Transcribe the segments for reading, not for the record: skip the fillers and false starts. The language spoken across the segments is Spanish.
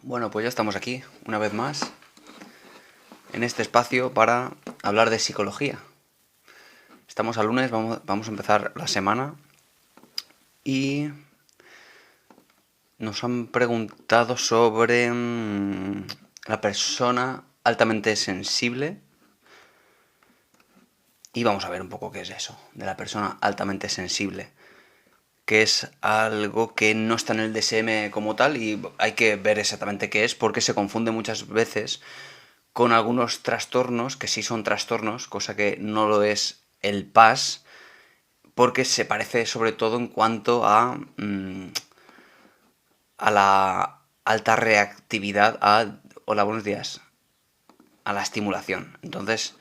Bueno, pues ya estamos aquí, una vez más, en este espacio para hablar de psicología. Estamos al lunes, vamos a empezar la semana y nos han preguntado sobre la persona altamente sensible y vamos a ver un poco qué es eso, de la persona altamente sensible, que es algo que no está en el DSM como tal y hay que ver exactamente qué es porque se confunde muchas veces con algunos trastornos que sí son trastornos, cosa que no lo es el PAS, porque se parece sobre todo en cuanto a la alta reactividad a, hola, buenos días, a la estimulación. Entonces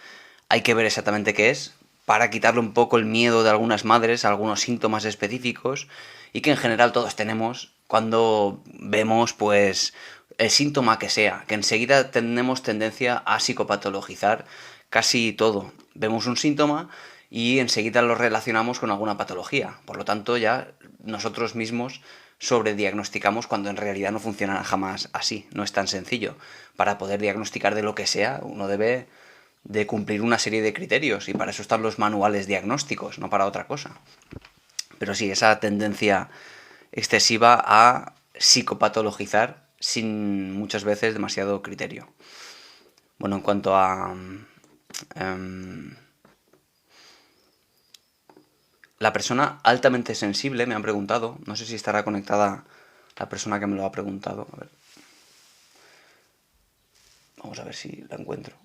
hay que ver exactamente qué es para quitarle un poco el miedo de algunas madres a algunos síntomas específicos y que en general todos tenemos cuando vemos pues el síntoma que sea, que enseguida tenemos tendencia a psicopatologizar casi todo. Vemos un síntoma y enseguida lo relacionamos con alguna patología. Por lo tanto, ya nosotros mismos sobrediagnosticamos cuando en realidad no funciona jamás así. No es tan sencillo. Para poder diagnosticar de lo que sea, uno debe de cumplir una serie de criterios y para eso están los manuales diagnósticos, no para otra cosa. Pero sí, esa tendencia excesiva a psicopatologizar sin muchas veces demasiado criterio. Bueno, en cuanto a la persona altamente sensible, me han preguntado, no sé si estará conectada la persona que me lo ha preguntado. A ver. Vamos a ver si la encuentro.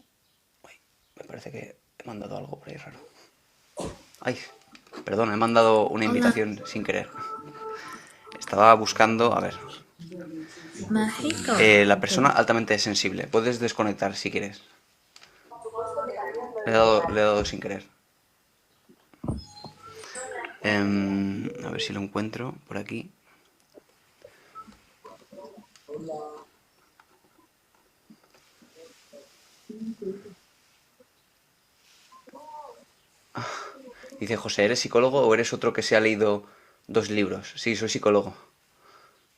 Uy, me parece que he mandado algo por ahí raro. Ay, perdón, he mandado una Hola, invitación sin querer. Estaba buscando, a ver, México. la persona altamente sensible. Puedes desconectar si quieres. Le he dado sin querer. A ver si lo encuentro por aquí. Dice José, ¿eres psicólogo o eres otro que se ha leído 2 libros? Sí, soy psicólogo.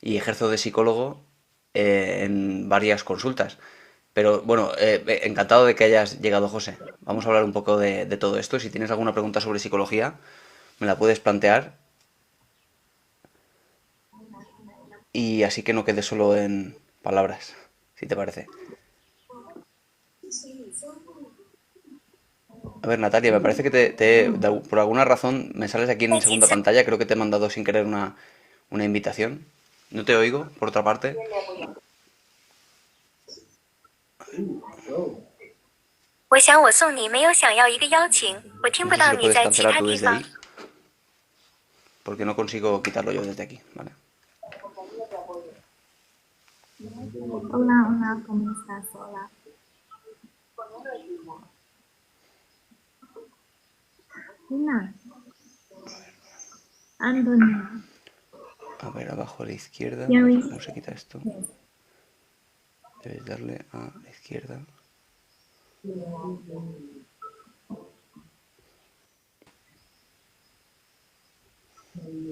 Y ejerzo de psicólogo en varias consultas. Pero bueno, encantado de que hayas llegado, José. Vamos a hablar un poco de todo esto. Si tienes alguna pregunta sobre psicología, me la puedes plantear y así que no quede solo en palabras, si te parece. A ver, Natalia, me parece que por alguna razón me sales aquí en segunda pantalla. Creo que te he mandado sin querer una invitación. No te oigo, por otra parte. 我想我送你没有想要一个邀请，我听不 No sé si 到 lo 你 puedes 在其 cancelar 他 tú 地 desde 方。ahí, porque no consigo quitarlo yo desde aquí, ¿vale? Hola, hola, ¿cómo estás? Hola. Lina, Antonia, A ver, abajo a la izquierda, a ver Yuri. cómo se quita esto. Debes darle a la izquierda.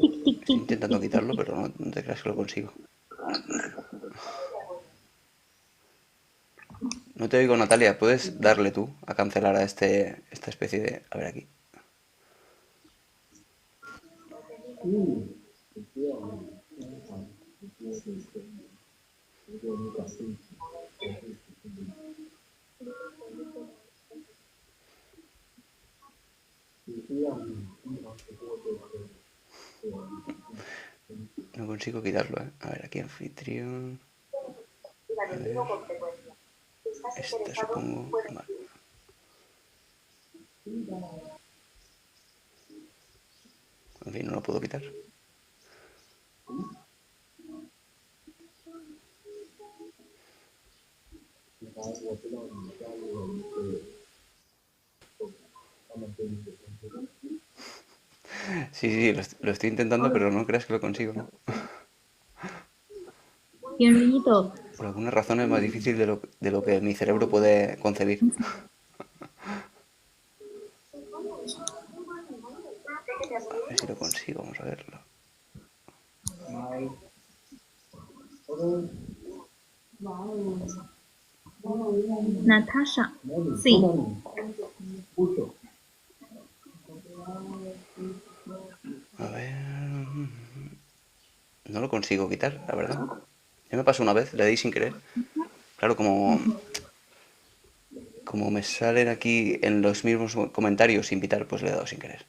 Tic, tic, Estoy tic, tic, intentando tic, tic, quitarlo, tic. pero no te creas que lo consigo. No te oigo, Natalia. ¿Puedes darle tú a cancelar a esta especie de... A ver aquí. No consigo quitarlo, ¿eh? A ver, aquí anfitrión. A ver. Esta supongo. Vale. En fin, no lo puedo quitar. Sí, sí, lo estoy intentando, Hola, pero no creas que lo consigo, ¿no? bienvenido. Por alguna razón es más difícil de lo que mi cerebro puede concebir. A ver si lo consigo, vamos a verlo. Natasha. Sí. A ver... No lo consigo quitar, la verdad. Ya me pasó una vez, le di sin querer. Claro, como me salen aquí en los mismos comentarios invitar, pues le he dado sin querer.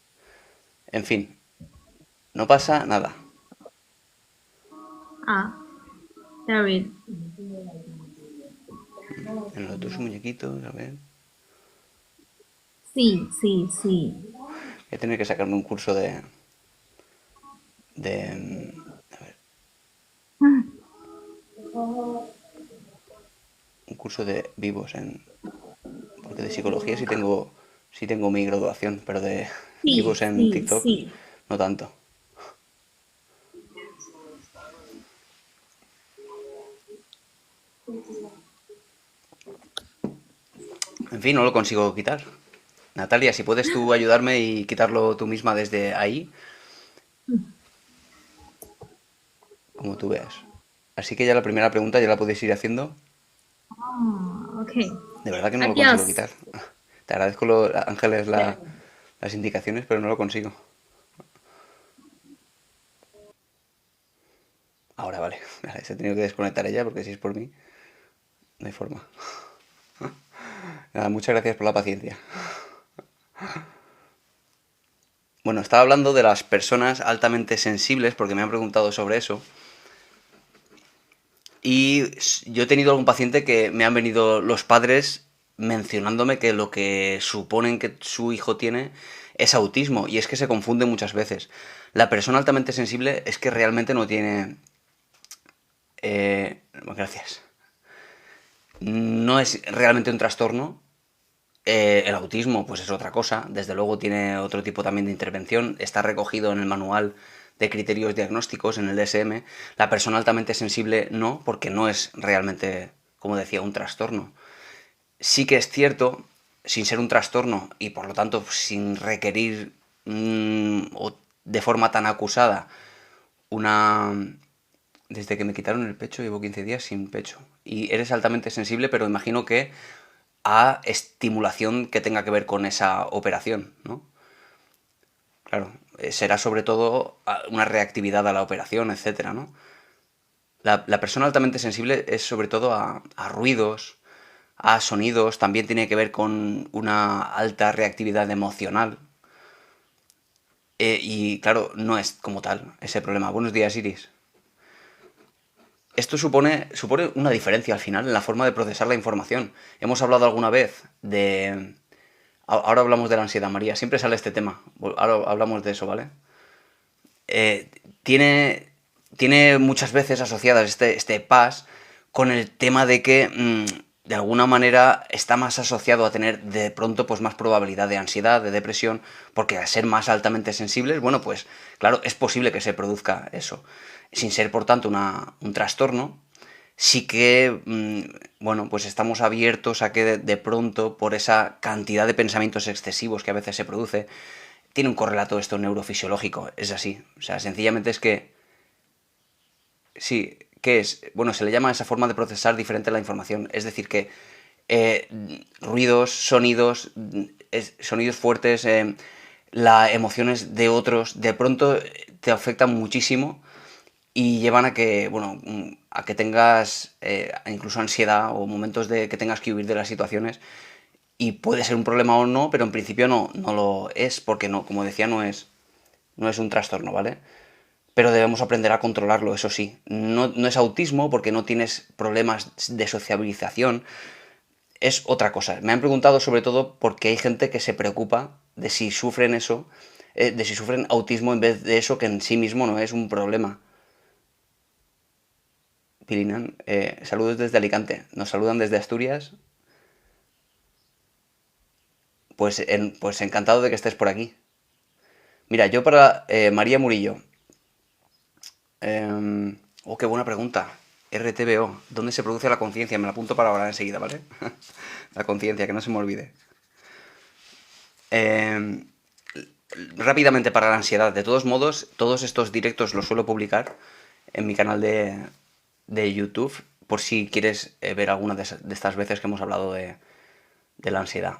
En fin, no pasa nada. Ah, David. En los otros muñequitos, a ver... Sí, sí, sí. Voy a tener que sacarme un curso de... A ver, un curso de vivos en... Porque de psicología sí tengo mi graduación, pero de Sí, vivos en sí, TikTok sí. no tanto. En fin, no lo consigo quitar. Natalia, si puedes tú ayudarme y quitarlo tú misma desde ahí, como tú veas. Así que ya la primera pregunta ya la podéis ir haciendo. Oh, ok. De verdad que no lo consigo Adiós. quitar. Te agradezco, Ángeles, las indicaciones, pero no lo consigo. Ahora vale. Vale, se ha tenido que desconectar ella porque si es por mí, no hay forma. Nada, muchas gracias por la paciencia. Bueno, estaba hablando de las personas altamente sensibles porque me han preguntado sobre eso. Y yo he tenido algún paciente que me han venido los padres mencionándome que lo que suponen que su hijo tiene es autismo. Y es que se confunde muchas veces. La persona altamente sensible es que realmente no tiene... gracias. No es realmente un trastorno. El autismo, pues es otra cosa. Desde luego tiene otro tipo también de intervención. Está recogido en el manual de criterios diagnósticos, en el DSM. La persona altamente sensible no, porque no es realmente, como decía, un trastorno. Sí que es cierto, sin ser un trastorno y por lo tanto sin requerir o de forma tan acusada una... Desde que me quitaron el pecho llevo 15 días sin pecho. Y eres altamente sensible, pero imagino que a estimulación que tenga que ver con esa operación, ¿no? Claro, será sobre todo una reactividad a la operación, etcétera, ¿no? La persona altamente sensible es sobre todo a ruidos, a sonidos, también tiene que ver con una alta reactividad emocional. Y claro, no es como tal ese problema. Buenos días, Iris. Esto supone una diferencia al final en la forma de procesar la información. Hemos hablado alguna vez de... Ahora hablamos de la ansiedad, María. Siempre sale este tema. Ahora hablamos de eso, ¿vale? Eh, tiene, tiene muchas veces asociadas este PAS con el tema de que de alguna manera está más asociado a tener de pronto pues más probabilidad de ansiedad, de depresión, porque al ser más altamente sensibles, bueno, pues claro, es posible que se produzca eso. Sin ser por tanto un trastorno, sí que, bueno, pues estamos abiertos a que de pronto, por esa cantidad de pensamientos excesivos que a veces se produce, tiene un correlato esto neurofisiológico, es así. O sea, sencillamente es que, sí, ¿qué es? Bueno, se le llama esa forma de procesar diferente la información. Es decir, que eh, ruidos, sonidos, sonidos fuertes, las emociones de otros, de pronto te afectan muchísimo y llevan a que, bueno, a que tengas incluso ansiedad o momentos de que tengas que huir de las situaciones y puede ser un problema o no, pero en principio no lo es porque no, como decía, no es un trastorno, ¿vale? Pero debemos aprender a controlarlo, eso sí. No es autismo porque no tienes problemas de sociabilización, es otra cosa. Me han preguntado sobre todo porque hay gente que se preocupa de si sufren eso, de si sufren autismo en vez de eso que en sí mismo no es un problema. Pilinan, saludos desde Alicante. Nos saludan desde Asturias. Pues encantado de que estés por aquí. Mira, yo para María Murillo. Qué buena pregunta. RTBO. ¿Dónde se produce la conciencia? Me la apunto para ahora enseguida, ¿vale? La conciencia, que no se me olvide. Eh, Rápidamente para la ansiedad. De todos modos, todos estos directos los suelo publicar en mi canal de YouTube por si quieres ver alguna de estas veces que hemos hablado de la ansiedad.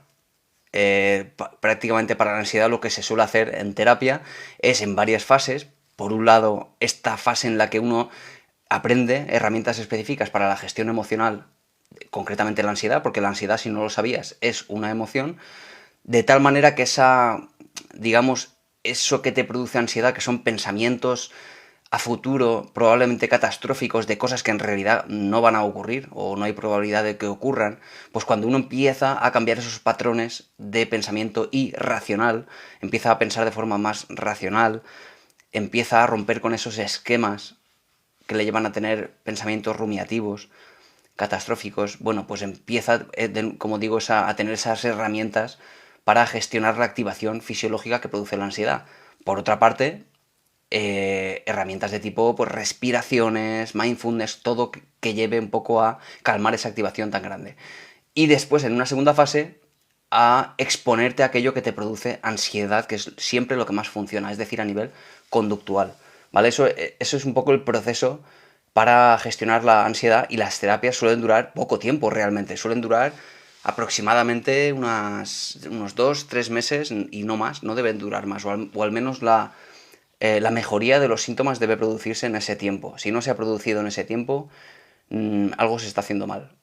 Prácticamente para la ansiedad lo que se suele hacer en terapia es en varias fases. Por un lado, esta fase en la que uno aprende herramientas específicas para la gestión emocional, concretamente la ansiedad, porque la ansiedad, si no lo sabías, es una emoción, de tal manera que digamos, eso que te produce ansiedad, que son pensamientos a futuro probablemente catastróficos de cosas que en realidad no van a ocurrir o no hay probabilidad de que ocurran, pues cuando uno empieza a cambiar esos patrones de pensamiento irracional, empieza a pensar de forma más racional, empieza a romper con esos esquemas que le llevan a tener pensamientos rumiativos, catastróficos, bueno, pues empieza, como digo, a tener esas herramientas para gestionar la activación fisiológica que produce la ansiedad. Por otra parte, herramientas de tipo pues respiraciones, mindfulness, todo que lleve un poco a calmar esa activación tan grande. Y después, en una segunda fase, a exponerte a aquello que te produce ansiedad, que es siempre lo que más funciona, es decir, a nivel conductual. ¿Vale? Eso es un poco el proceso para gestionar la ansiedad, y las terapias suelen durar poco tiempo realmente, suelen durar aproximadamente unos 2-3 meses y no más, no deben durar más, o al menos la mejoría de los síntomas debe producirse en ese tiempo. Si no se ha producido en ese tiempo, algo se está haciendo mal.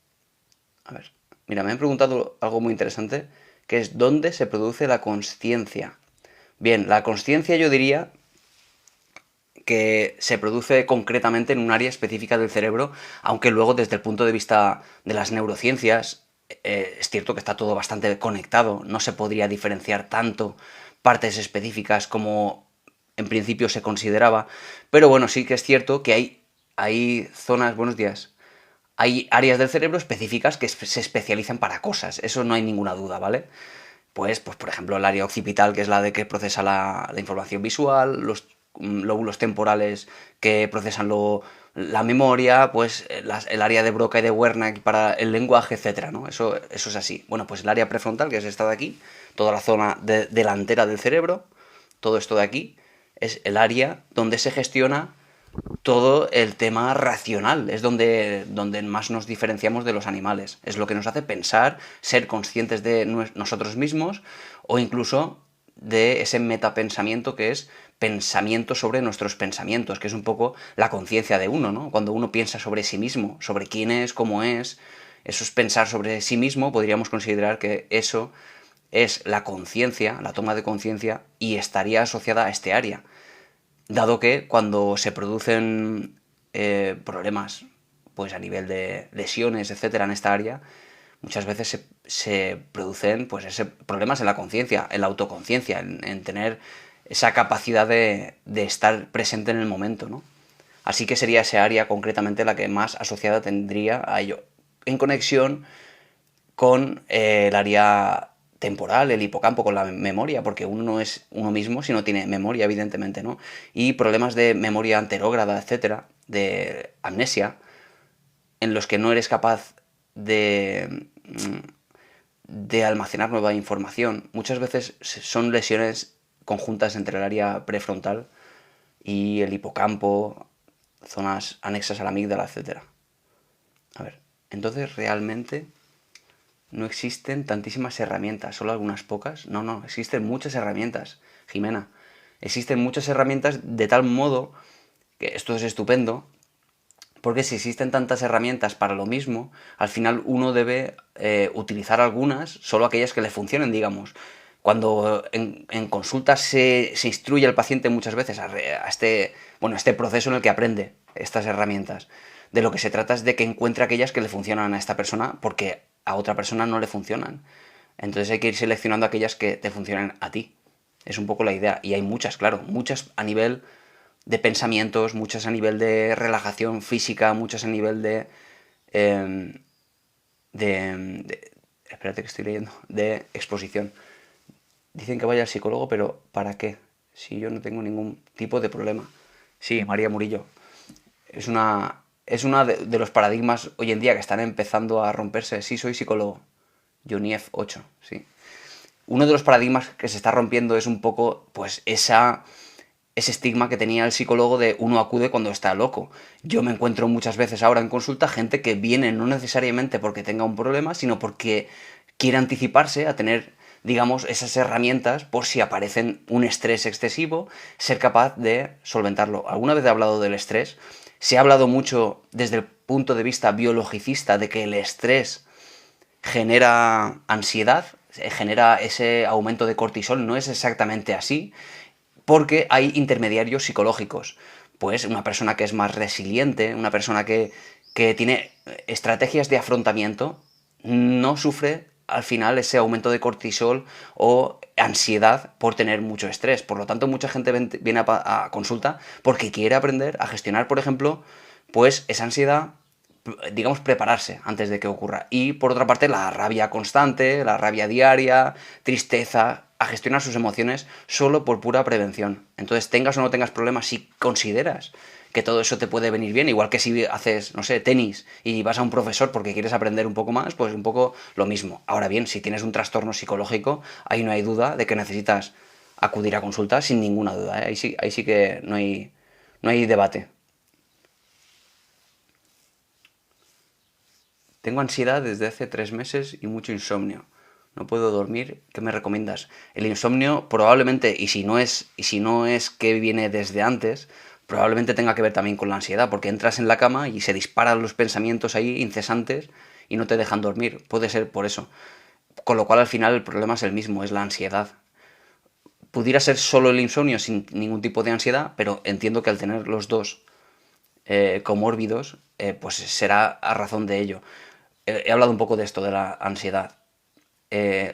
A ver, mira, me han preguntado algo muy interesante, que es ¿dónde se produce la consciencia? Bien, la consciencia yo diría que se produce concretamente en un área específica del cerebro, aunque luego desde el punto de vista de las neurociencias es cierto que está todo bastante conectado, no se podría diferenciar tanto partes específicas como en principio se consideraba, pero bueno, sí que es cierto que hay zonas, buenos días, hay áreas del cerebro específicas que se especializan para cosas, eso no hay ninguna duda, ¿vale? Pues por ejemplo, el área occipital, que es la de que procesa la información visual, los lóbulos temporales que procesan la memoria, pues el área de Broca y de Wernicke para el lenguaje, etcétera, ¿no? Eso es así. Bueno, pues el área prefrontal, que es esta de aquí, toda la zona delantera del cerebro, todo esto de aquí, es el área donde se gestiona todo el tema racional, es donde más nos diferenciamos de los animales, es lo que nos hace pensar, ser conscientes de nosotros mismos, o incluso de ese metapensamiento que es pensamiento sobre nuestros pensamientos, que es un poco la conciencia de uno, ¿no? Cuando uno piensa sobre sí mismo, sobre quién es, cómo es, eso es pensar sobre sí mismo, podríamos considerar que eso es la conciencia, la toma de conciencia, y estaría asociada a este área. Dado que cuando se producen problemas, pues a nivel de lesiones, etcétera, en esta área, muchas veces se producen pues problemas en la conciencia, en la autoconciencia, en tener esa capacidad de estar presente en el momento, ¿no? Así que sería esa área concretamente la que más asociada tendría a ello, en conexión con el área temporal, el hipocampo, con la memoria, porque uno no es uno mismo si no tiene memoria, evidentemente, ¿no? Y problemas de memoria anterógrada, etcétera, de amnesia, en los que no eres capaz de almacenar nueva información. Muchas veces son lesiones conjuntas entre el área prefrontal y el hipocampo, zonas anexas a la amígdala, etcétera. A ver, entonces realmente no existen tantísimas herramientas, solo algunas pocas. No, existen muchas herramientas, Jimena. Existen muchas herramientas de tal modo que esto es estupendo, porque si existen tantas herramientas para lo mismo, al final uno debe utilizar algunas, solo aquellas que le funcionen, digamos. Cuando en consultas se instruye al paciente muchas veces a este proceso en el que aprende estas herramientas. De lo que se trata es de que encuentre aquellas que le funcionan a esta persona, porque a otra persona no le funcionan. Entonces hay que ir seleccionando aquellas que te funcionen a ti. Es un poco la idea. Y hay muchas, claro, muchas a nivel de pensamientos, muchas a nivel de relajación física, muchas a nivel em, espérate que estoy leyendo, de exposición. Dicen que vaya al psicólogo, pero ¿para qué? Si yo no tengo ningún tipo de problema. Sí, María Murillo. Es una de los paradigmas hoy en día que están empezando a romperse. Sí, soy psicólogo. Junief 8, sí. Uno de los paradigmas que se está rompiendo es un poco, pues, ese estigma que tenía el psicólogo de uno acude cuando está loco. Yo me encuentro muchas veces ahora en consulta gente que viene no necesariamente porque tenga un problema, sino porque quiere anticiparse a tener, digamos, esas herramientas por si aparecen un estrés excesivo, ser capaz de solventarlo. ¿Alguna vez he hablado del estrés? Se ha hablado mucho desde el punto de vista biologicista de que el estrés genera ansiedad, genera ese aumento de cortisol. No es exactamente así, porque hay intermediarios psicológicos. Pues una persona que es más resiliente, una persona que tiene estrategias de afrontamiento, no sufre al final ese aumento de cortisol o ansiedad por tener mucho estrés. Por lo tanto, mucha gente viene a consulta porque quiere aprender a gestionar, por ejemplo, pues esa ansiedad, digamos, prepararse antes de que ocurra. Y por otra parte, la rabia constante, la rabia diaria, tristeza, a gestionar sus emociones solo por pura prevención. Entonces, tengas o no tengas problemas, si consideras que todo eso te puede venir bien, igual que si haces, no sé, tenis y vas a un profesor porque quieres aprender un poco más, pues un poco lo mismo. Ahora bien, si tienes un trastorno psicológico, ahí no hay duda de que necesitas acudir a consulta sin ninguna duda, ¿eh? Ahí sí que no hay debate. Tengo ansiedad desde hace 3 meses y mucho insomnio. No puedo dormir. ¿Qué me recomiendas? El insomnio probablemente, y si no es que viene desde antes, probablemente tenga que ver también con la ansiedad, porque entras en la cama y se disparan los pensamientos ahí incesantes y no te dejan dormir. Puede ser por eso. Con lo cual al final el problema es el mismo, es la ansiedad. Pudiera ser solo el insomnio sin ningún tipo de ansiedad, pero entiendo que al tener los dos comórbidos, pues será a razón de ello. He hablado un poco de esto, de la ansiedad.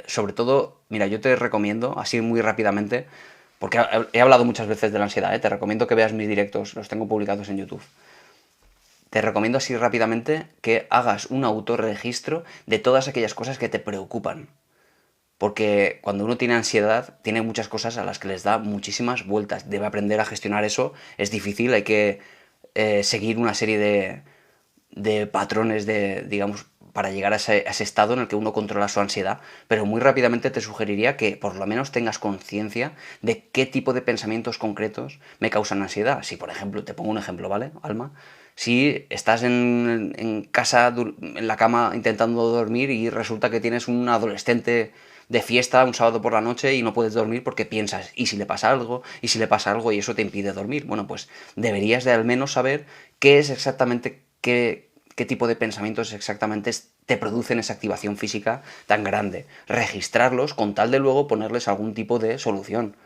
Sobre todo, mira, yo te recomiendo, así muy rápidamente, porque he hablado muchas veces de la ansiedad, te recomiendo que veas mis directos, los tengo publicados en YouTube. Te recomiendo así rápidamente que hagas un autorregistro de todas aquellas cosas que te preocupan. Porque cuando uno tiene ansiedad, tiene muchas cosas a las que les da muchísimas vueltas. Debe aprender a gestionar eso. Es difícil, hay que seguir una serie de patrones digamos, para llegar a ese estado en el que uno controla su ansiedad, pero muy rápidamente te sugeriría que por lo menos tengas conciencia de qué tipo de pensamientos concretos me causan ansiedad. Si, por ejemplo, te pongo un ejemplo, ¿vale, Alma? Si estás en casa, en la cama, intentando dormir y resulta que tienes un adolescente de fiesta un sábado por la noche y no puedes dormir porque piensas, ¿y si le pasa algo? ¿Y si le pasa algo y eso te impide dormir? Bueno, pues deberías de al menos saber qué es exactamente, qué tipo de pensamientos exactamente te producen esa activación física tan grande. Registrarlos con tal de luego ponerles algún tipo de solución.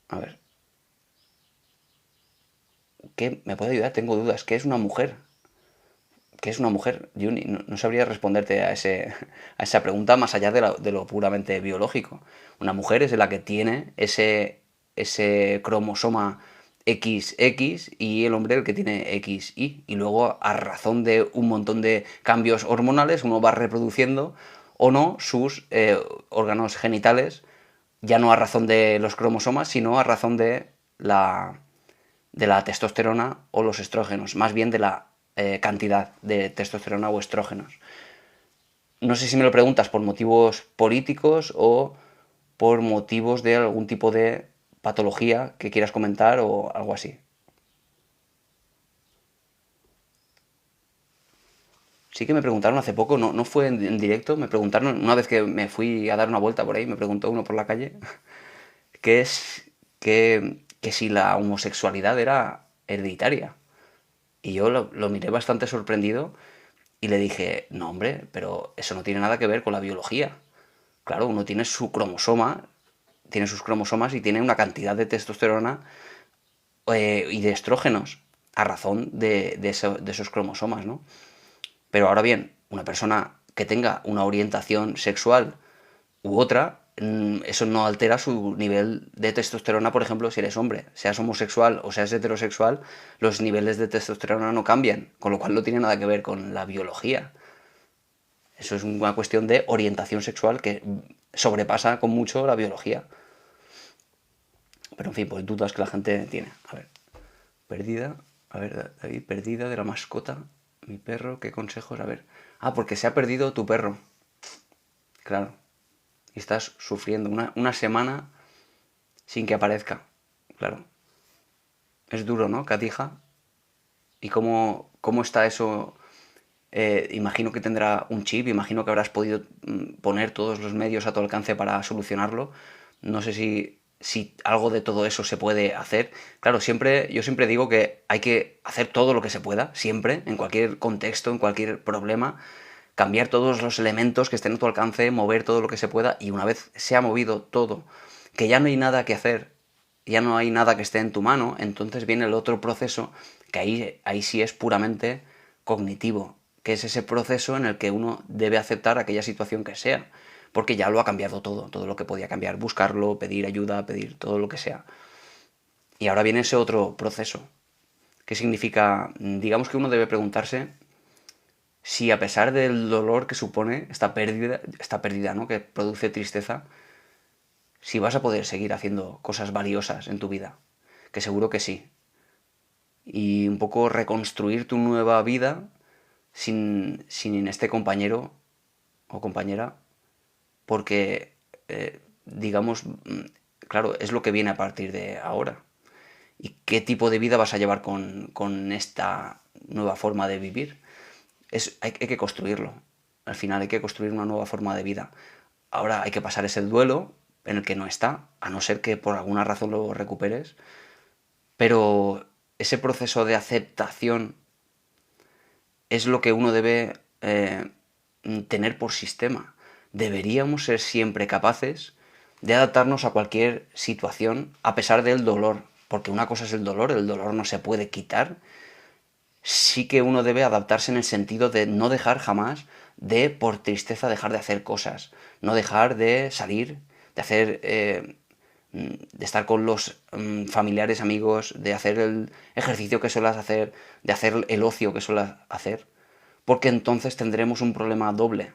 A ver, ¿qué me puede ayudar? Tengo dudas. ¿Qué es una mujer? ¿Qué es una mujer? Yo no sabría responderte a esa pregunta más allá de lo puramente biológico. Una mujer es la que tiene ese cromosoma XX y el hombre el que tiene XY. Y luego, a razón de un montón de cambios hormonales, uno va reproduciendo o no sus órganos genitales, ya no a razón de los cromosomas, sino a razón de la testosterona o los estrógenos, más bien de la cantidad de testosterona o estrógenos. No sé si me lo preguntas por motivos políticos o por motivos de algún tipo de patología que quieras comentar o algo así. Sí que me preguntaron hace poco, no fue en directo, me preguntaron, una vez que me fui a dar una vuelta por ahí, me preguntó uno por la calle, que es que si la homosexualidad era hereditaria. Y yo lo miré bastante sorprendido y le dije, no hombre, pero eso no tiene nada que ver con la biología. Claro, uno tiene su cromosoma, tiene sus cromosomas y tiene una cantidad de testosterona y de estrógenos a razón de esos cromosomas, ¿no? Pero ahora bien, una persona que tenga una orientación sexual u otra, eso no altera su nivel de testosterona, por ejemplo, si eres hombre, seas homosexual o seas heterosexual, los niveles de testosterona no cambian, con lo cual no tiene nada que ver con la biología. Eso es una cuestión de orientación sexual que sobrepasa con mucho la biología. Pero en fin, pues dudas que la gente tiene. A ver, perdida, a ver, David, perdida de la mascota, mi perro, ¿qué consejos? A ver. Ah, porque se ha perdido tu perro. Claro. Y estás sufriendo una semana sin que aparezca. Claro. Es duro, ¿no, Catija? ¿Y cómo está eso? Imagino que tendrá un chip, imagino que habrás podido poner todos los medios a tu alcance para solucionarlo. No sé si algo de todo eso se puede hacer. Claro, yo siempre digo que hay que hacer todo lo que se pueda, siempre, en cualquier contexto, en cualquier problema, cambiar todos los elementos que estén a tu alcance, mover todo lo que se pueda, y una vez se ha movido todo, que ya no hay nada que hacer, ya no hay nada que esté en tu mano, entonces viene el otro proceso, que ahí sí es puramente cognitivo, que es ese proceso en el que uno debe aceptar aquella situación que sea, porque ya lo ha cambiado todo lo que podía cambiar, buscarlo, pedir ayuda, pedir todo lo que sea. Y ahora viene ese otro proceso, que significa, digamos que uno debe preguntarse si a pesar del dolor que supone esta pérdida, ¿no? Que produce tristeza, si vas a poder seguir haciendo cosas valiosas en tu vida, que seguro que sí. Y un poco reconstruir tu nueva vida sin este compañero o compañera, porque, digamos, claro, es lo que viene a partir de ahora. ¿Y qué tipo de vida vas a llevar con esta nueva forma de vivir? Hay que construirlo. Al final hay que construir una nueva forma de vida. Ahora hay que pasar ese duelo en el que no está, a no ser que por alguna razón lo recuperes. Pero ese proceso de aceptación es lo que uno debe tener por sistema. Deberíamos ser siempre capaces de adaptarnos a cualquier situación a pesar del dolor, porque una cosa es el dolor no se puede quitar. Sí que uno debe adaptarse en el sentido de no dejar jamás de, por tristeza, dejar de hacer cosas, no dejar de salir, de hacer, de estar con los familiares, amigos, de hacer el ejercicio que suelas hacer, de hacer el ocio que suelas hacer, porque entonces tendremos un problema doble.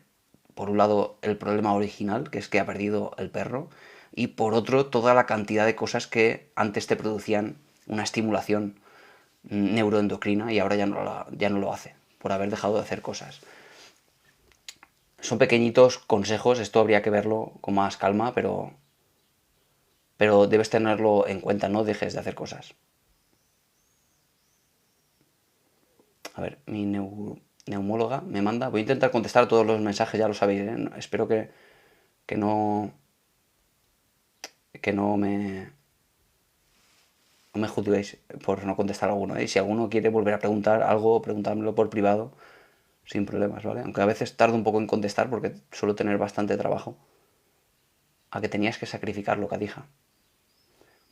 Por un lado, el problema original, que es que ha perdido el perro, y por otro, toda la cantidad de cosas que antes te producían una estimulación neuroendocrina y ahora ya no lo hace, por haber dejado de hacer cosas. Son pequeñitos consejos, esto habría que verlo con más calma, pero debes tenerlo en cuenta, no dejes de hacer cosas. A ver, mi neumóloga me manda, voy a intentar contestar a todos los mensajes, ya lo sabéis, ¿eh? Espero que no no me juzguéis por no contestar alguno, ¿eh? Y si alguno quiere volver a preguntar algo, preguntármelo por privado, sin problemas, ¿vale? Aunque a veces tardo un poco en contestar porque suelo tener bastante trabajo. A que tenías que sacrificarlo, Cadija.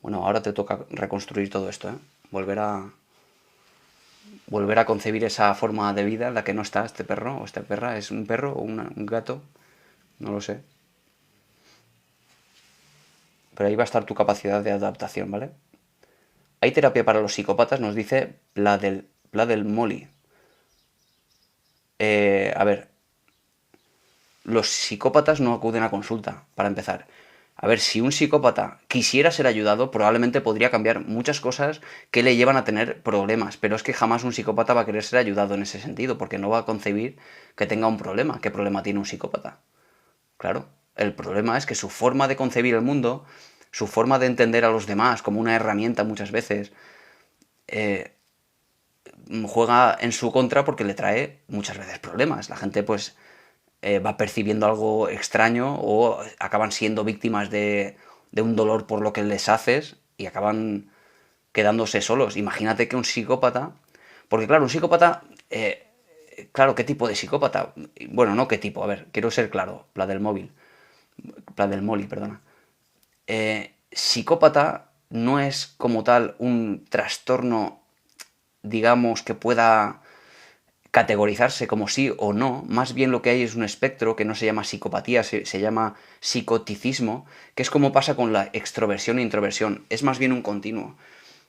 Bueno, ahora te toca reconstruir todo esto, ¿eh? Volver a concebir esa forma de vida en la que no está este perro o esta perra. ¿Es un perro o un gato? No lo sé. Pero ahí va a estar tu capacidad de adaptación, ¿vale? Hay terapia para los psicópatas, nos dice Pladel Molly. A ver, los psicópatas no acuden a consulta, para empezar. A ver, si un psicópata quisiera ser ayudado, probablemente podría cambiar muchas cosas que le llevan a tener problemas, pero es que jamás un psicópata va a querer ser ayudado en ese sentido, porque no va a concebir que tenga un problema. ¿Qué problema tiene un psicópata? Claro, el problema es que su forma de concebir el mundo, su forma de entender a los demás como una herramienta muchas veces, juega en su contra porque le trae muchas veces problemas. La gente pues va percibiendo algo extraño o acaban siendo víctimas de un dolor por lo que les haces y acaban quedándose solos. Imagínate que un psicópata, porque claro, un psicópata, claro, ¿qué tipo de psicópata? Bueno, no qué tipo, a ver, quiero ser claro, Pla del Molly, perdona. Psicópata no es como tal un trastorno, digamos, que pueda categorizarse como sí o no, más bien lo que hay es un espectro que no se llama psicopatía, se llama psicoticismo, que es como pasa con la extroversión e introversión, es más bien un continuo,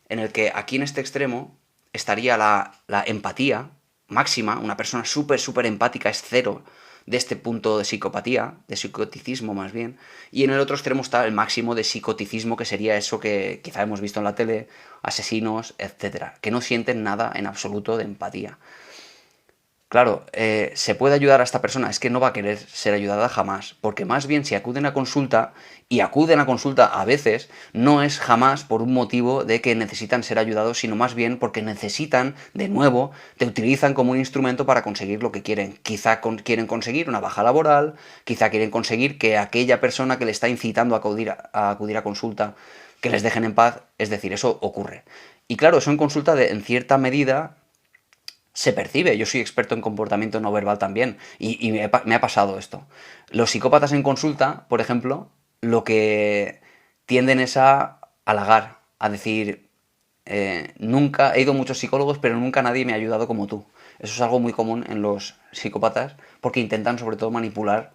en el que aquí en este extremo estaría la empatía máxima, una persona súper empática es cero de este punto de psicopatía, de psicoticismo más bien, y en el otro extremo está el máximo de psicoticismo, que sería eso que quizá hemos visto en la tele, asesinos, etcétera, que no sienten nada en absoluto de empatía. Claro, se puede ayudar a esta persona, es que no va a querer ser ayudada jamás, porque más bien si acuden a consulta, y acuden a consulta a veces, no es jamás por un motivo de que necesitan ser ayudados, sino más bien porque necesitan, de nuevo, te utilizan como un instrumento para conseguir lo que quieren. Quizá quieren conseguir una baja laboral, quizá quieren conseguir que aquella persona que le está incitando a acudir a consulta, que les dejen en paz, es decir, eso ocurre. Y claro, eso en consulta en cierta medida se percibe. Yo soy experto en comportamiento no verbal también y me ha pasado esto. Los psicópatas en consulta, por ejemplo, lo que tienden es a halagar, a decir, nunca he ido a muchos psicólogos, pero nunca nadie me ha ayudado como tú. Eso es algo muy común en los psicópatas porque intentan sobre todo manipular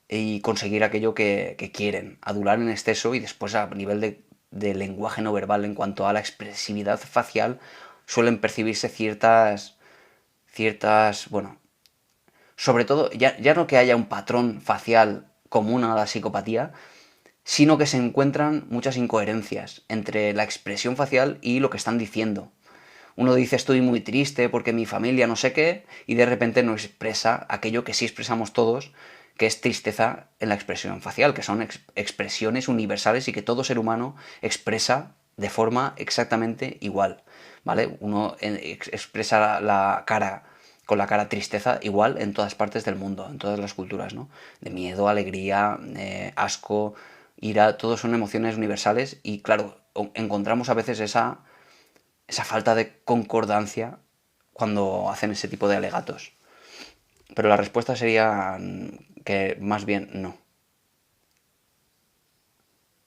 y conseguir aquello que quieren, adular en exceso y después a nivel de lenguaje no verbal en cuanto a la expresividad facial suelen percibirse bueno, sobre todo, ya no que haya un patrón facial común a la psicopatía, sino que se encuentran muchas incoherencias entre la expresión facial y lo que están diciendo. Uno dice estoy muy triste porque mi familia no sé qué, y de repente no expresa aquello que sí expresamos todos, que es tristeza en la expresión facial, que son expresiones universales y que todo ser humano expresa de forma exactamente igual, ¿vale? Uno expresa la cara con la cara tristeza igual en todas partes del mundo, en todas las culturas, ¿no? De miedo, alegría, asco, ira, todos son emociones universales y claro, encontramos a veces esa falta de concordancia cuando hacen ese tipo de alegatos. Pero la respuesta sería que más bien no.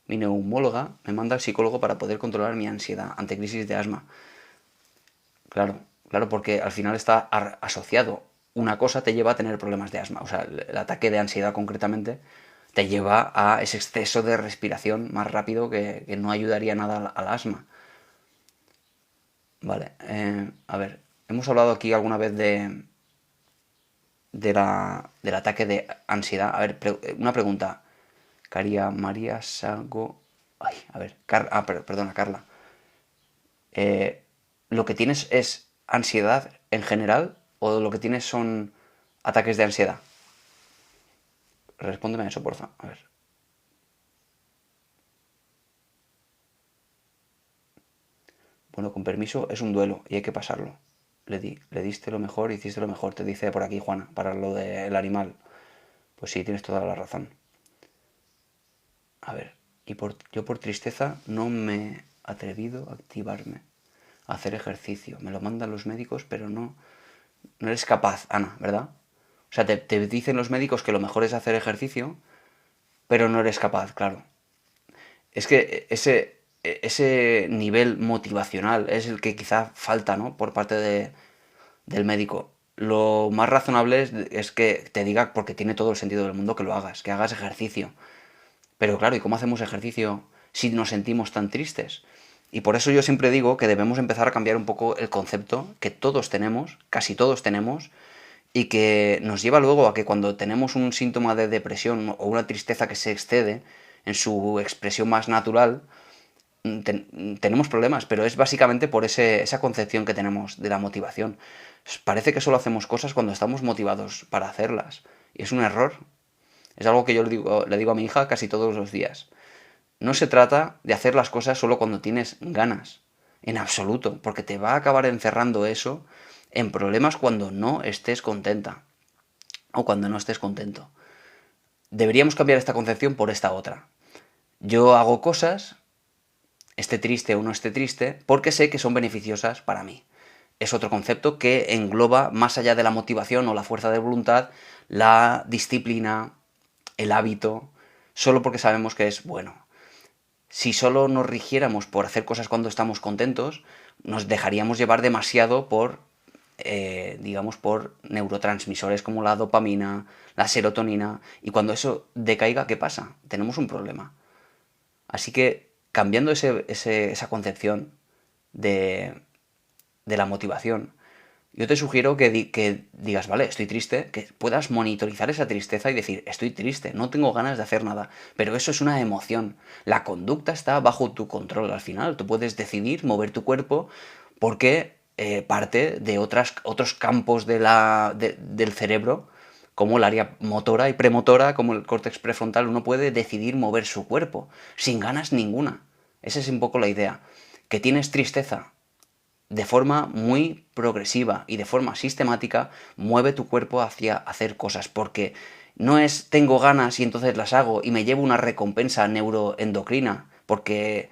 Mi neumóloga me manda al psicólogo para poder controlar mi ansiedad ante crisis de asma. Claro, claro, porque al final está asociado. Una cosa te lleva a tener problemas de asma. O sea, el ataque de ansiedad concretamente te lleva a ese exceso de respiración más rápido que no ayudaría nada al asma. Vale, a ver, hemos hablado aquí alguna vez del ataque de ansiedad. A ver, una pregunta. Caría María Sago. Ay, a ver, perdona, Carla. Eh, ¿Lo que tienes es ansiedad en general o lo que tienes son ataques de ansiedad? Respóndeme a eso, porfa. A ver. Bueno, con permiso, es un duelo y hay que pasarlo. Le diste lo mejor, hiciste lo mejor, te dice por aquí Juana, para lo del animal. Pues sí, tienes toda la razón. A ver, yo por tristeza no me he atrevido a activarme, a hacer ejercicio. Me lo mandan los médicos, pero no eres capaz, Ana, ¿verdad? O sea, te dicen los médicos que lo mejor es hacer ejercicio, pero no eres capaz, claro. Es que ese nivel motivacional es el que quizá falta, ¿no? Por parte del médico. Lo más razonable es que te diga, porque tiene todo el sentido del mundo, que lo hagas, que hagas ejercicio. Pero claro, ¿y cómo hacemos ejercicio si nos sentimos tan tristes? Y por eso yo siempre digo que debemos empezar a cambiar un poco el concepto que todos tenemos, casi todos tenemos, y que nos lleva luego a que cuando tenemos un síntoma de depresión o una tristeza que se excede en su expresión más natural, tenemos problemas, pero es básicamente por esa concepción que tenemos de la motivación. Parece que solo hacemos cosas cuando estamos motivados para hacerlas, y es un error. Es algo que yo le digo a mi hija casi todos los días. No se trata de hacer las cosas solo cuando tienes ganas, en absoluto, porque te va a acabar encerrando eso en problemas cuando no estés contenta o cuando no estés contento. Deberíamos cambiar esta concepción por esta otra. Yo hago cosas, esté triste o no esté triste, porque sé que son beneficiosas para mí. Es otro concepto que engloba, más allá de la motivación o la fuerza de voluntad, la disciplina, el hábito, solo porque sabemos que es bueno. Si solo nos rigiéramos por hacer cosas cuando estamos contentos, nos dejaríamos llevar demasiado digamos, por neurotransmisores como la dopamina, la serotonina, y cuando eso decaiga, ¿qué pasa? Tenemos un problema. Así que cambiando esa concepción de la motivación, yo te sugiero que digas, vale, estoy triste, que puedas monitorizar esa tristeza y decir, estoy triste, no tengo ganas de hacer nada, pero eso es una emoción. La conducta está bajo tu control al final, tú puedes decidir mover tu cuerpo porque parte de otros campos del cerebro, como el área motora y premotora, como el córtex prefrontal. Uno puede decidir mover su cuerpo, sin ganas ninguna. Esa es un poco la idea. Que tienes tristeza, de forma muy progresiva y de forma sistemática, mueve tu cuerpo hacia hacer cosas, porque no es tengo ganas y entonces las hago y me llevo una recompensa neuroendocrina, porque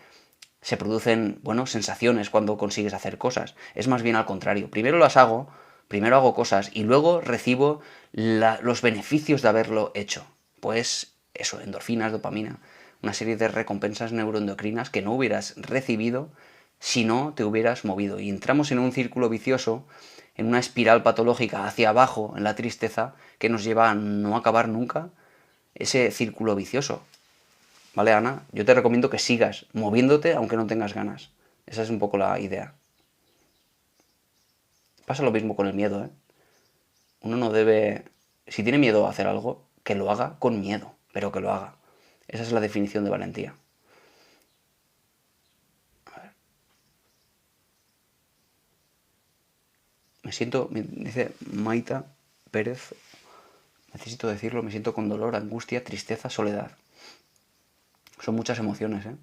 se producen, bueno, sensaciones cuando consigues hacer cosas. Es más bien al contrario. Primero las hago, primero hago cosas y luego recibo los beneficios de haberlo hecho. Pues eso, endorfinas, dopamina, una serie de recompensas neuroendocrinas que no hubieras recibido si no te hubieras movido. Y entramos en un círculo vicioso, en una espiral patológica hacia abajo, en la tristeza, que nos lleva a no acabar nunca ese círculo vicioso. ¿Vale, Ana? Yo te recomiendo que sigas moviéndote aunque no tengas ganas. Esa es un poco la idea. Pasa lo mismo con el miedo, ¿eh? Uno no debe... Si tiene miedo a hacer algo, que lo haga con miedo, pero que lo haga. Esa es la definición de valentía. A ver. Me siento, me dice Maita Pérez, necesito decirlo, me siento con dolor, angustia, tristeza, soledad. Son muchas emociones, ¿eh?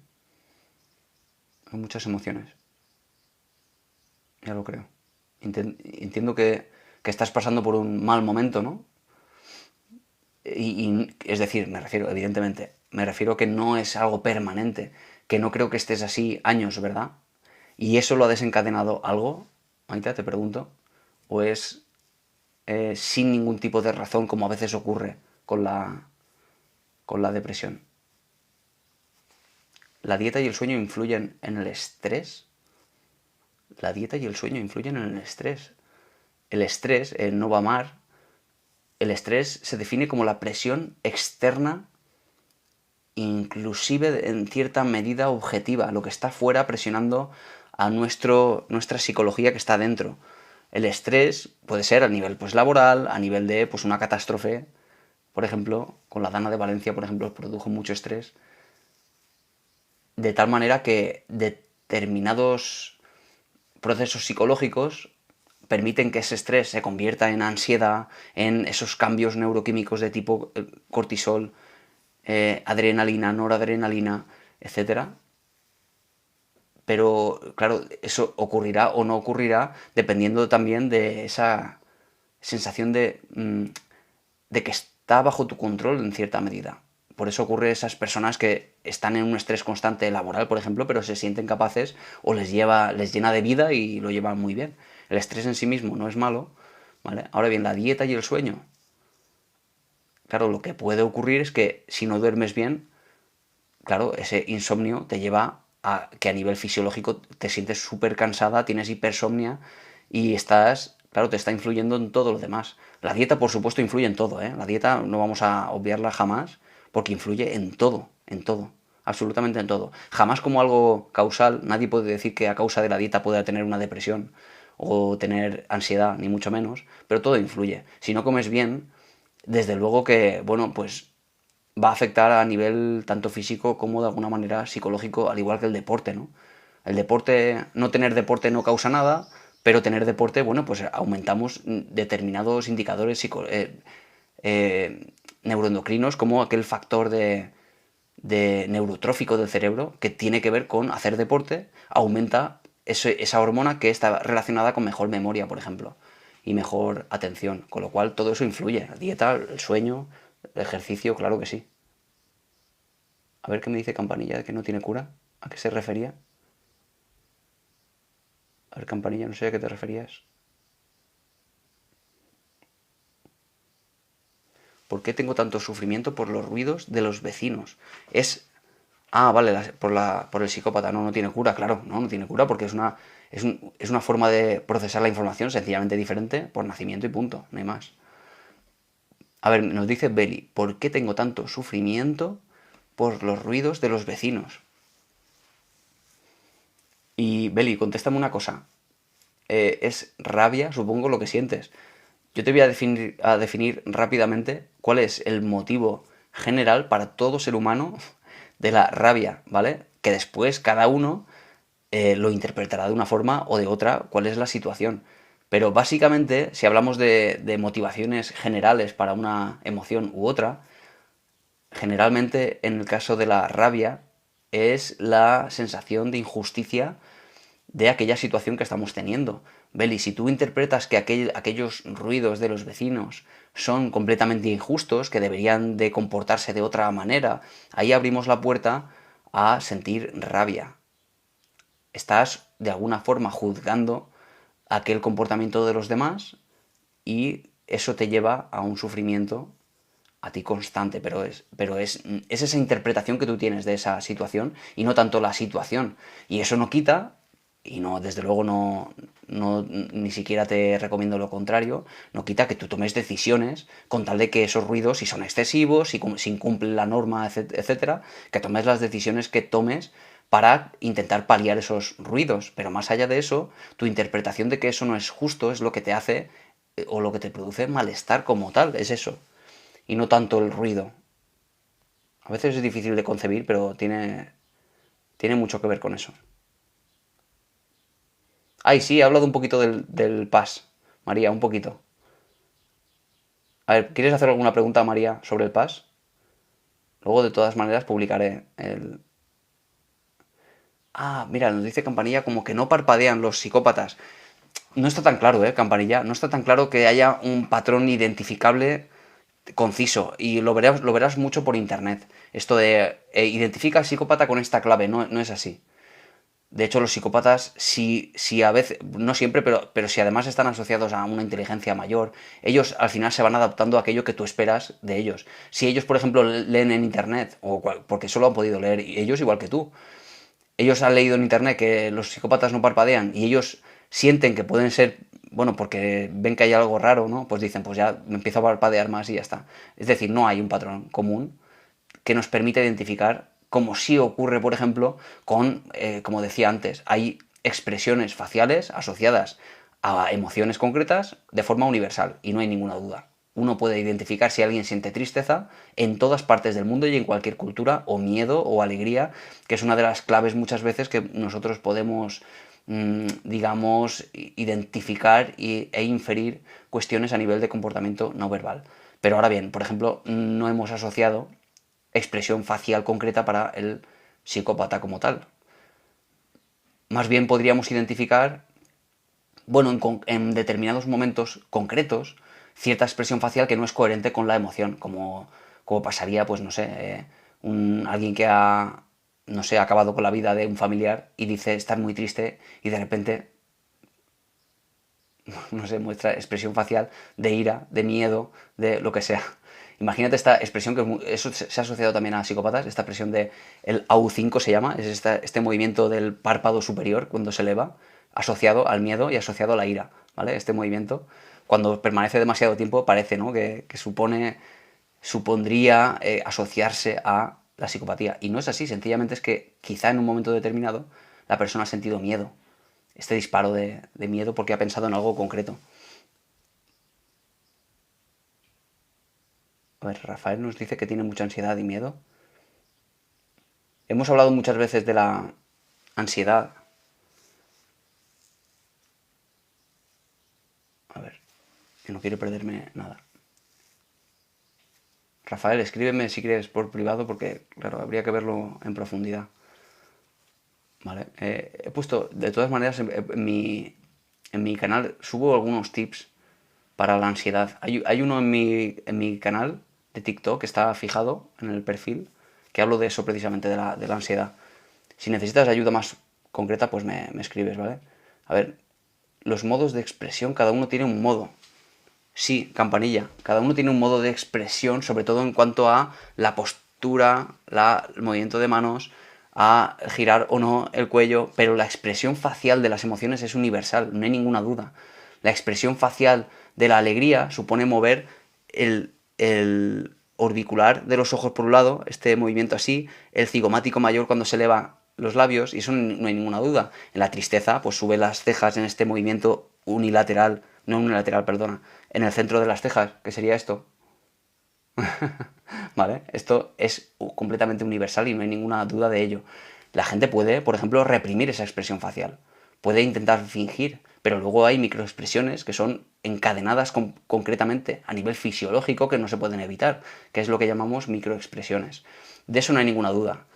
Son muchas emociones. Ya lo creo. Entiendo que estás pasando por un mal momento, ¿no? Es decir, me refiero, evidentemente, me refiero que no es algo permanente, que no creo que estés así años, ¿verdad? ¿Y eso lo ha desencadenado algo, Maita, te pregunto? ¿O es sin ningún tipo de razón, como a veces ocurre con la depresión? ¿La dieta y el sueño influyen en el estrés? La dieta y el sueño influyen en el estrés. El estrés, el no va mar, el estrés se define como la presión externa, inclusive en cierta medida objetiva, lo que está fuera presionando a nuestra psicología que está dentro. El estrés puede ser a nivel pues laboral, a nivel de pues una catástrofe. Por ejemplo, con la Dana de Valencia, por ejemplo, produjo mucho estrés, de tal manera que determinados procesos psicológicos permiten que ese estrés se convierta en ansiedad, en esos cambios neuroquímicos de tipo cortisol, adrenalina, noradrenalina, etcétera. Pero claro, eso ocurrirá o no ocurrirá dependiendo también de esa sensación de que está bajo tu control en cierta medida. Por eso ocurre esas personas que están en un estrés constante laboral, por ejemplo, pero se sienten capaces o les llena de vida y lo llevan muy bien. El estrés en sí mismo no es malo, ¿vale? Ahora bien, la dieta y el sueño. Claro, lo que puede ocurrir es que si no duermes bien, claro, ese insomnio te lleva a que a nivel fisiológico te sientes súper cansada, tienes hipersomnia y claro, te está influyendo en todo lo demás. La dieta, por supuesto, influye en todo, ¿eh? La dieta no vamos a obviarla jamás, porque influye en todo, absolutamente en todo. Jamás como algo causal, nadie puede decir que a causa de la dieta pueda tener una depresión o tener ansiedad, ni mucho menos, pero todo influye. Si no comes bien, desde luego que, bueno, pues va a afectar a nivel tanto físico como de alguna manera psicológico, al igual que el deporte, ¿no? El deporte, no tener deporte no causa nada, pero tener deporte, bueno, pues aumentamos determinados indicadores neuroendocrinos, como aquel factor de neurotrófico del cerebro que tiene que ver con hacer deporte, aumenta esa hormona que está relacionada con mejor memoria, por ejemplo, y mejor atención, con lo cual todo eso influye. La dieta, el sueño, el ejercicio, claro que sí. A ver qué me dice Campanilla de que no tiene cura. ¿A qué se refería? A ver, Campanilla, no sé a qué te referías. ¿Por qué tengo tanto sufrimiento por los ruidos de los vecinos? Es... Ah, vale, por el psicópata. No, no tiene cura, claro. No tiene cura porque es una forma de procesar la información sencillamente diferente por nacimiento y punto. No hay más. A ver, nos dice Beli, ¿por qué tengo tanto sufrimiento por los ruidos de los vecinos? Y Beli, contéstame una cosa. Es rabia, supongo, lo que sientes. Yo te voy a definir rápidamente cuál es el motivo general para todo ser humano de la rabia, ¿vale? Que después cada uno lo interpretará de una forma o de otra cuál es la situación. Pero básicamente, si hablamos de motivaciones generales para una emoción u otra, generalmente en el caso de la rabia es la sensación de injusticia de aquella situación que estamos teniendo. Beli, si tú interpretas que aquellos ruidos de los vecinos son completamente injustos, que deberían de comportarse de otra manera, ahí abrimos la puerta a sentir rabia. Estás de alguna forma juzgando aquel comportamiento de los demás y eso te lleva a un sufrimiento a ti constante, pero es esa interpretación que tú tienes de esa situación y no tanto la situación. Y eso no quita, y no, desde luego ni siquiera te recomiendo lo contrario, no quita que tú tomes decisiones con tal de que esos ruidos, si son excesivos, si incumplen la norma, etcétera, que tomes las decisiones que tomes para intentar paliar esos ruidos. Pero más allá de eso, tu interpretación de que eso no es justo es lo que te hace o lo que te produce malestar como tal, es eso y no tanto el ruido. A veces es difícil de concebir, pero tiene mucho que ver con eso. Ay, sí, he hablado un poquito del PAS, María, un poquito. A ver, ¿quieres hacer alguna pregunta, María, sobre el PAS? Luego, de todas maneras, publicaré el... Ah, mira, nos dice Campanilla como que no parpadean los psicópatas. No está tan claro, Campanilla. No está tan claro que haya un patrón identificable conciso y lo verás mucho por internet. Esto de identifica al psicópata con esta clave, no es así. De hecho, los psicópatas, si a veces, no siempre, pero si además están asociados a una inteligencia mayor, ellos al final se van adaptando a aquello que tú esperas de ellos. Si ellos, por ejemplo, leen en internet, porque solo han podido leer, y ellos igual que tú, ellos han leído en internet que los psicópatas no parpadean y ellos sienten que pueden ser, bueno, porque ven que hay algo raro, ¿no? Pues dicen, pues ya me empiezo a parpadear más y ya está. Es decir, no hay un patrón común que nos permita identificar, como sí ocurre, por ejemplo, con, como decía antes, hay expresiones faciales asociadas a emociones concretas de forma universal y no hay ninguna duda. Uno puede identificar si alguien siente tristeza en todas partes del mundo y en cualquier cultura, o miedo o alegría, que es una de las claves muchas veces que nosotros podemos, digamos, identificar e inferir cuestiones a nivel de comportamiento no verbal. Pero ahora bien, por ejemplo, no hemos asociado expresión facial concreta para el psicópata como tal. Más bien podríamos identificar, bueno, en determinados momentos concretos, cierta expresión facial que no es coherente con la emoción, como pasaría, pues no sé, alguien que ha, no sé, acabado con la vida de un familiar y dice estar muy triste y de repente, no sé, muestra expresión facial de ira, de miedo, de lo que sea. Imagínate esta expresión, que eso se ha asociado también a psicópatas, esta expresión de el AU5 se llama, es este movimiento del párpado superior cuando se eleva, asociado al miedo y asociado a la ira, ¿vale? Este movimiento, cuando permanece demasiado tiempo, parece, ¿no?, que supondría asociarse a la psicopatía. Y no es así, sencillamente es que quizá en un momento determinado la persona ha sentido miedo, este disparo de miedo porque ha pensado en algo concreto. A ver, Rafael nos dice que tiene mucha ansiedad y miedo. Hemos hablado muchas veces de la ansiedad. A ver, que no quiero perderme nada. Rafael, escríbeme si quieres por privado porque, claro, habría que verlo en profundidad. Vale, he puesto, de todas maneras, en mi canal subo algunos tips para la ansiedad. Hay uno en mi canal de TikTok que está fijado en el perfil, que hablo de eso precisamente, de la ansiedad. Si necesitas ayuda más concreta, pues me escribes, ¿vale? A ver, los modos de expresión, cada uno tiene un modo. Sí, Campanilla, cada uno tiene un modo de expresión, sobre todo en cuanto a la postura, el movimiento de manos, a girar o no el cuello, pero la expresión facial de las emociones es universal, no hay ninguna duda. La expresión facial de la alegría supone mover el orbicular de los ojos por un lado, este movimiento así, el cigomático mayor cuando se eleva los labios, y eso no hay ninguna duda. En la tristeza, pues sube las cejas en este movimiento unilateral, no unilateral, perdona, en el centro de las cejas, que sería esto. ¿Vale? Esto es completamente universal y no hay ninguna duda de ello. La gente puede, por ejemplo, reprimir esa expresión facial. Puede intentar fingir, pero luego hay microexpresiones que son encadenadas concretamente a nivel fisiológico que no se pueden evitar, que es lo que llamamos microexpresiones. De eso no hay ninguna duda.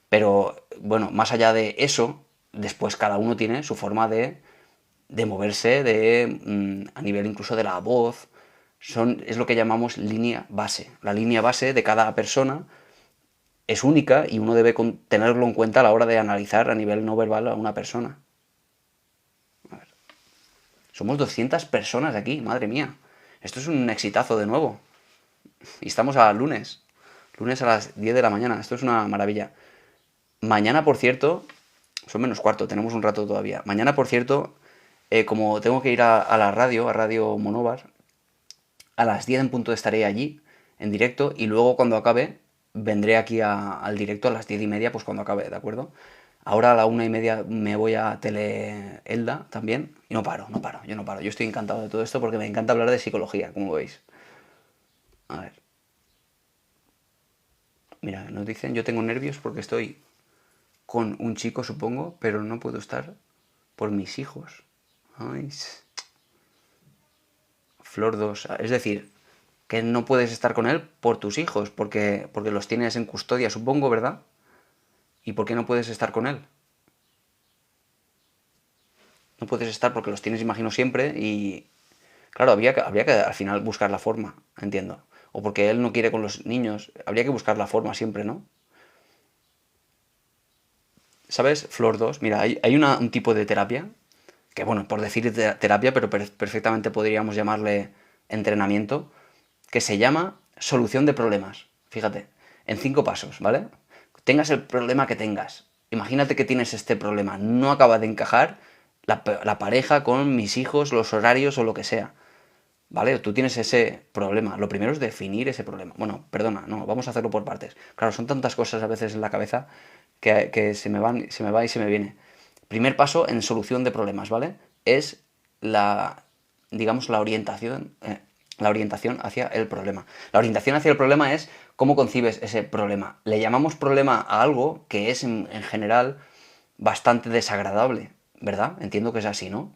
Pero, bueno, más allá de eso, después cada uno tiene su forma de moverse, a nivel incluso de la voz. Es lo que llamamos línea base. La línea base de cada persona es única y uno debe tenerlo en cuenta a la hora de analizar a nivel no verbal a una persona. A ver. Somos 200 personas aquí, madre mía. Esto es un exitazo de nuevo. Y estamos a lunes. Lunes a las 10 de la mañana. Esto es una maravilla. Mañana, por cierto, son menos cuarto, tenemos un rato todavía. Mañana, por cierto, como tengo que ir a la radio, a Radio Monóvar, a las 10 en punto estaré allí, en directo, y luego cuando acabe, vendré aquí al directo a las 10:30, pues cuando acabe, ¿de acuerdo? Ahora a la 1:30 me voy a Tele Elda también, y no paro, yo no paro. Yo estoy encantado de todo esto porque me encanta hablar de psicología, como veis. A ver. Mira, nos dicen, yo tengo nervios porque estoy con un chico, supongo, pero no puedo estar por mis hijos. Ay. Flor 2. Es decir, que no puedes estar con él por tus hijos, porque los tienes en custodia, supongo, ¿verdad? ¿Y por qué no puedes estar con él? No puedes estar porque los tienes, imagino, siempre y... Claro, habría que al final buscar la forma, entiendo. O porque él no quiere con los niños. Habría que buscar la forma siempre, ¿no? ¿Sabes? Flor 2. Mira, hay un tipo de terapia, que bueno, por decir terapia, pero perfectamente podríamos llamarle entrenamiento, que se llama solución de problemas. Fíjate, en 5 pasos, ¿vale? Tengas el problema que tengas. Imagínate que tienes este problema. No acaba de encajar la pareja con mis hijos, los horarios o lo que sea. ¿Vale? Tú tienes ese problema. Lo primero es definir ese problema. Bueno, perdona, no, vamos a hacerlo por partes. Claro, son tantas cosas a veces en la cabeza que se me va y se me viene. Primer paso en solución de problemas, ¿vale? Es digamos, la orientación hacia el problema. La orientación hacia el problema es cómo concibes ese problema. Le llamamos problema a algo que es en general bastante desagradable, ¿verdad? Entiendo que es así, ¿no?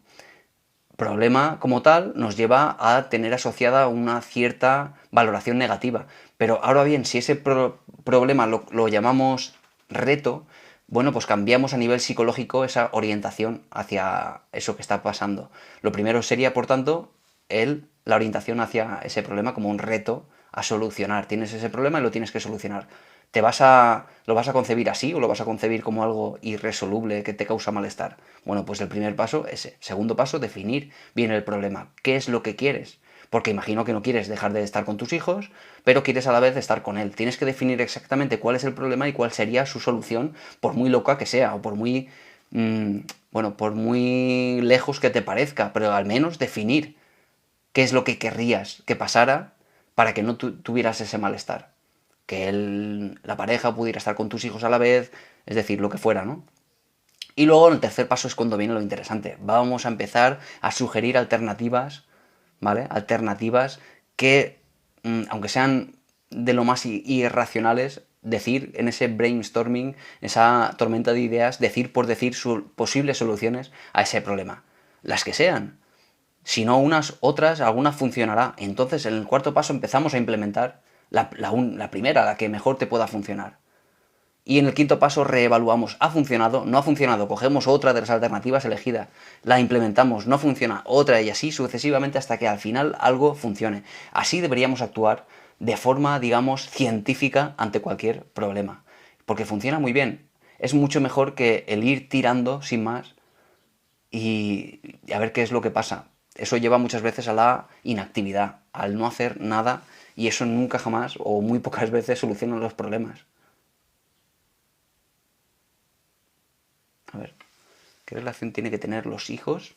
Problema como tal nos lleva a tener asociada una cierta valoración negativa. Pero ahora bien, si ese problema lo llamamos reto, bueno, pues cambiamos a nivel psicológico esa orientación hacia eso que está pasando. Lo primero sería, por tanto, la orientación hacia ese problema como un reto a solucionar. Tienes ese problema y lo tienes que solucionar. ¿Lo vas a concebir así o lo vas a concebir como algo irresoluble que te causa malestar? Bueno, pues el primer paso, ese. Segundo paso, definir bien el problema. ¿Qué es lo que quieres? Porque imagino que no quieres dejar de estar con tus hijos, pero quieres a la vez estar con él. Tienes que definir exactamente cuál es el problema y cuál sería su solución, por muy loca que sea, o por muy, bueno, por muy lejos que te parezca, pero al menos definir qué es lo que querrías que pasara para que no tuvieras ese malestar. Que la pareja pudiera estar con tus hijos a la vez, es decir, lo que fuera, ¿no? Y luego el tercer paso es cuando viene lo interesante. Vamos a empezar a sugerir alternativas, ¿vale? Alternativas que, aunque sean de lo más irracionales, decir en ese brainstorming, esa tormenta de ideas, decir por decir posibles soluciones a ese problema. Las que sean. Si no unas, otras, alguna funcionará. Entonces, en el cuarto paso empezamos a implementar la primera, la que mejor te pueda funcionar. Y en el quinto paso reevaluamos, ¿ha funcionado? ¿No ha funcionado? Cogemos otra de las alternativas elegidas, la implementamos, no funciona, otra y así sucesivamente hasta que al final algo funcione. Así deberíamos actuar de forma, digamos, científica ante cualquier problema. Porque funciona muy bien. Es mucho mejor que el ir tirando sin más y a ver qué es lo que pasa. Eso lleva muchas veces a la inactividad, al no hacer nada, y eso nunca jamás o muy pocas veces soluciona los problemas. A ver, ¿qué relación tiene que tener los hijos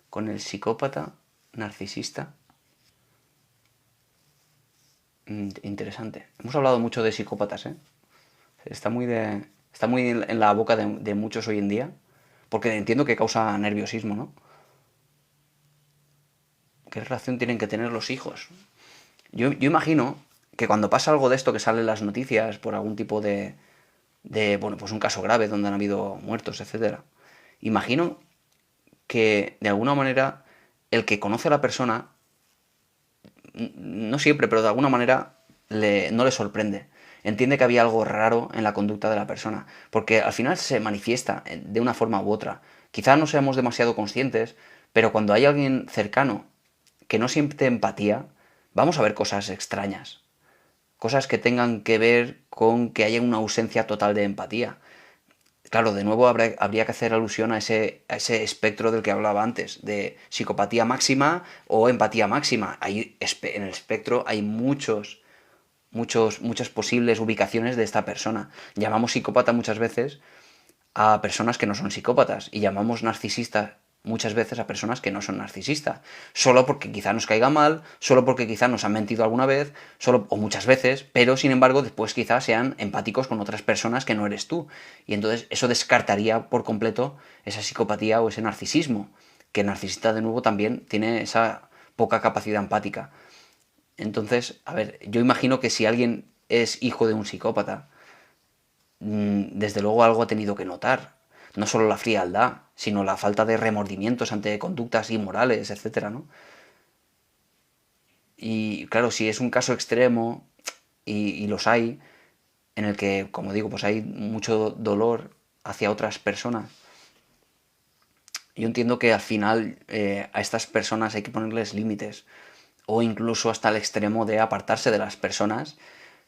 con el psicópata narcisista? Interesante. Hemos hablado mucho de psicópatas, ¿eh? Está muy en la boca de muchos hoy en día, porque entiendo que causa nerviosismo, ¿no? ¿Qué relación tienen que tener los hijos? Yo imagino que cuando pasa algo de esto que sale en las noticias por algún tipo de de, bueno, pues un caso grave donde han habido muertos, etcétera. Imagino que de alguna manera el que conoce a la persona, no siempre, pero de alguna manera no le sorprende. Entiende que había algo raro en la conducta de la persona, porque al final se manifiesta de una forma u otra. Quizá no seamos demasiado conscientes, pero cuando hay alguien cercano que no siente empatía, vamos a ver cosas extrañas. Cosas que tengan que ver con que haya una ausencia total de empatía. Claro, de nuevo habría que hacer alusión a ese espectro del que hablaba antes, de psicopatía máxima o empatía máxima. En el espectro hay muchas posibles ubicaciones de esta persona. Llamamos psicópata muchas veces a personas que no son psicópatas y llamamos narcisistas muchas veces a personas que no son narcisistas, solo porque quizá nos caiga mal, solo porque quizá nos han mentido alguna vez, solo o muchas veces, pero sin embargo después quizá sean empáticos con otras personas que no eres tú. Y entonces eso descartaría por completo esa psicopatía o ese narcisismo, que el narcisista de nuevo también tiene esa poca capacidad empática. Entonces, a ver, yo imagino que si alguien es hijo de un psicópata, desde luego algo ha tenido que notar. No solo la frialdad, sino la falta de remordimientos ante conductas inmorales, etcétera, ¿no? Y claro, si es un caso extremo, y los hay, en el que, como digo, pues hay mucho dolor hacia otras personas, yo entiendo que al final a estas personas hay que ponerles límites, o incluso hasta el extremo de apartarse de las personas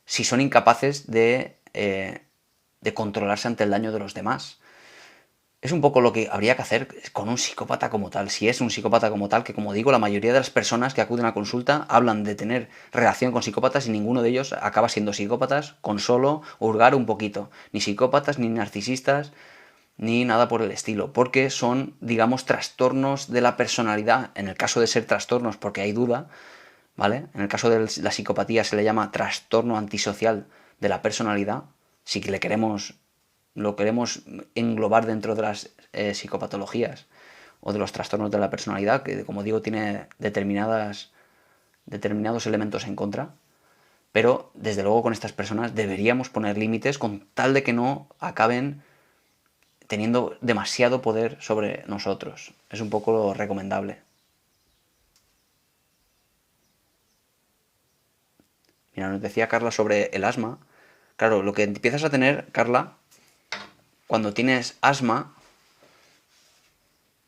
si son incapaces de controlarse ante el daño de los demás. Es un poco lo que habría que hacer con un psicópata como tal. Si es un psicópata como tal, que como digo, la mayoría de las personas que acuden a consulta hablan de tener relación con psicópatas y ninguno de ellos acaba siendo psicópatas con solo hurgar un poquito. Ni psicópatas, ni narcisistas, ni nada por el estilo. Porque son, digamos, trastornos de la personalidad. En el caso de ser trastornos, porque hay duda, ¿vale? En el caso de la psicopatía se le llama trastorno antisocial de la personalidad. Si lo queremos englobar dentro de las psicopatologías o de los trastornos de la personalidad, que como digo tiene determinados elementos en contra, pero desde luego con estas personas deberíamos poner límites con tal de que no acaben teniendo demasiado poder sobre nosotros. Es un poco lo recomendable. Mira, nos decía Carla sobre el asma. Claro, lo que empiezas a tener, Carla, cuando tienes asma,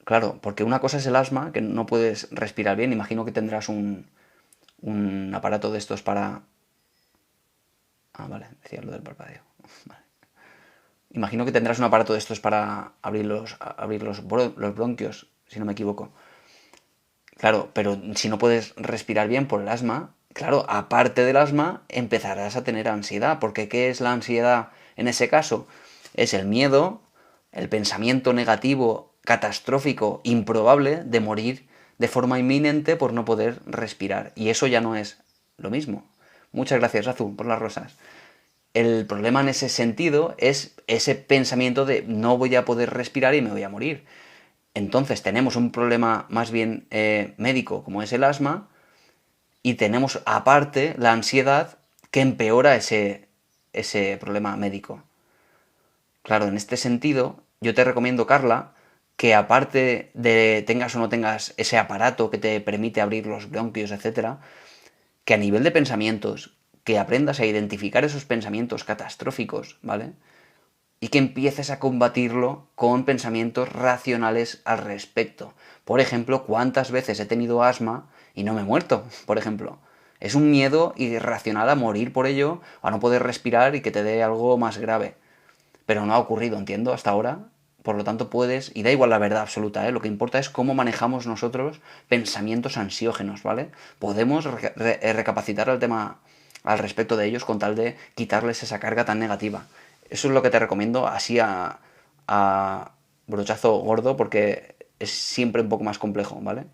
claro, porque una cosa es el asma, que no puedes respirar bien. Imagino que tendrás un aparato de estos para... Ah, vale, decía lo del parpadeo. Vale. Imagino que tendrás un aparato de estos para abrir los bronquios, si no me equivoco. Claro, pero si no puedes respirar bien por el asma, claro, aparte del asma, empezarás a tener ansiedad. Porque ¿qué es la ansiedad en ese caso? Es el miedo, el pensamiento negativo, catastrófico, improbable de morir de forma inminente por no poder respirar. Y eso ya no es lo mismo. Muchas gracias, Azul, por las rosas. El problema en ese sentido es ese pensamiento de no voy a poder respirar y me voy a morir. Entonces tenemos un problema más bien médico como es el asma y tenemos aparte la ansiedad que empeora ese problema médico. Claro, en este sentido yo te recomiendo, Carla, que aparte de tengas o no tengas ese aparato que te permite abrir los bronquios, etcétera, que a nivel de pensamientos, que aprendas a identificar esos pensamientos catastróficos, ¿vale? Y que empieces a combatirlo con pensamientos racionales al respecto. Por ejemplo, ¿cuántas veces he tenido asma y no me he muerto? Por ejemplo, es un miedo irracional a morir por ello, a no poder respirar y que te dé algo más grave. Pero no ha ocurrido, entiendo, hasta ahora. Por lo tanto, puedes, y da igual la verdad absoluta, ¿eh? Lo que importa es cómo manejamos nosotros pensamientos ansiógenos, ¿vale? Podemos recapacitar el tema al respecto de ellos con tal de quitarles esa carga tan negativa. Eso es lo que te recomiendo, así a brochazo gordo, porque es siempre un poco más complejo, ¿vale?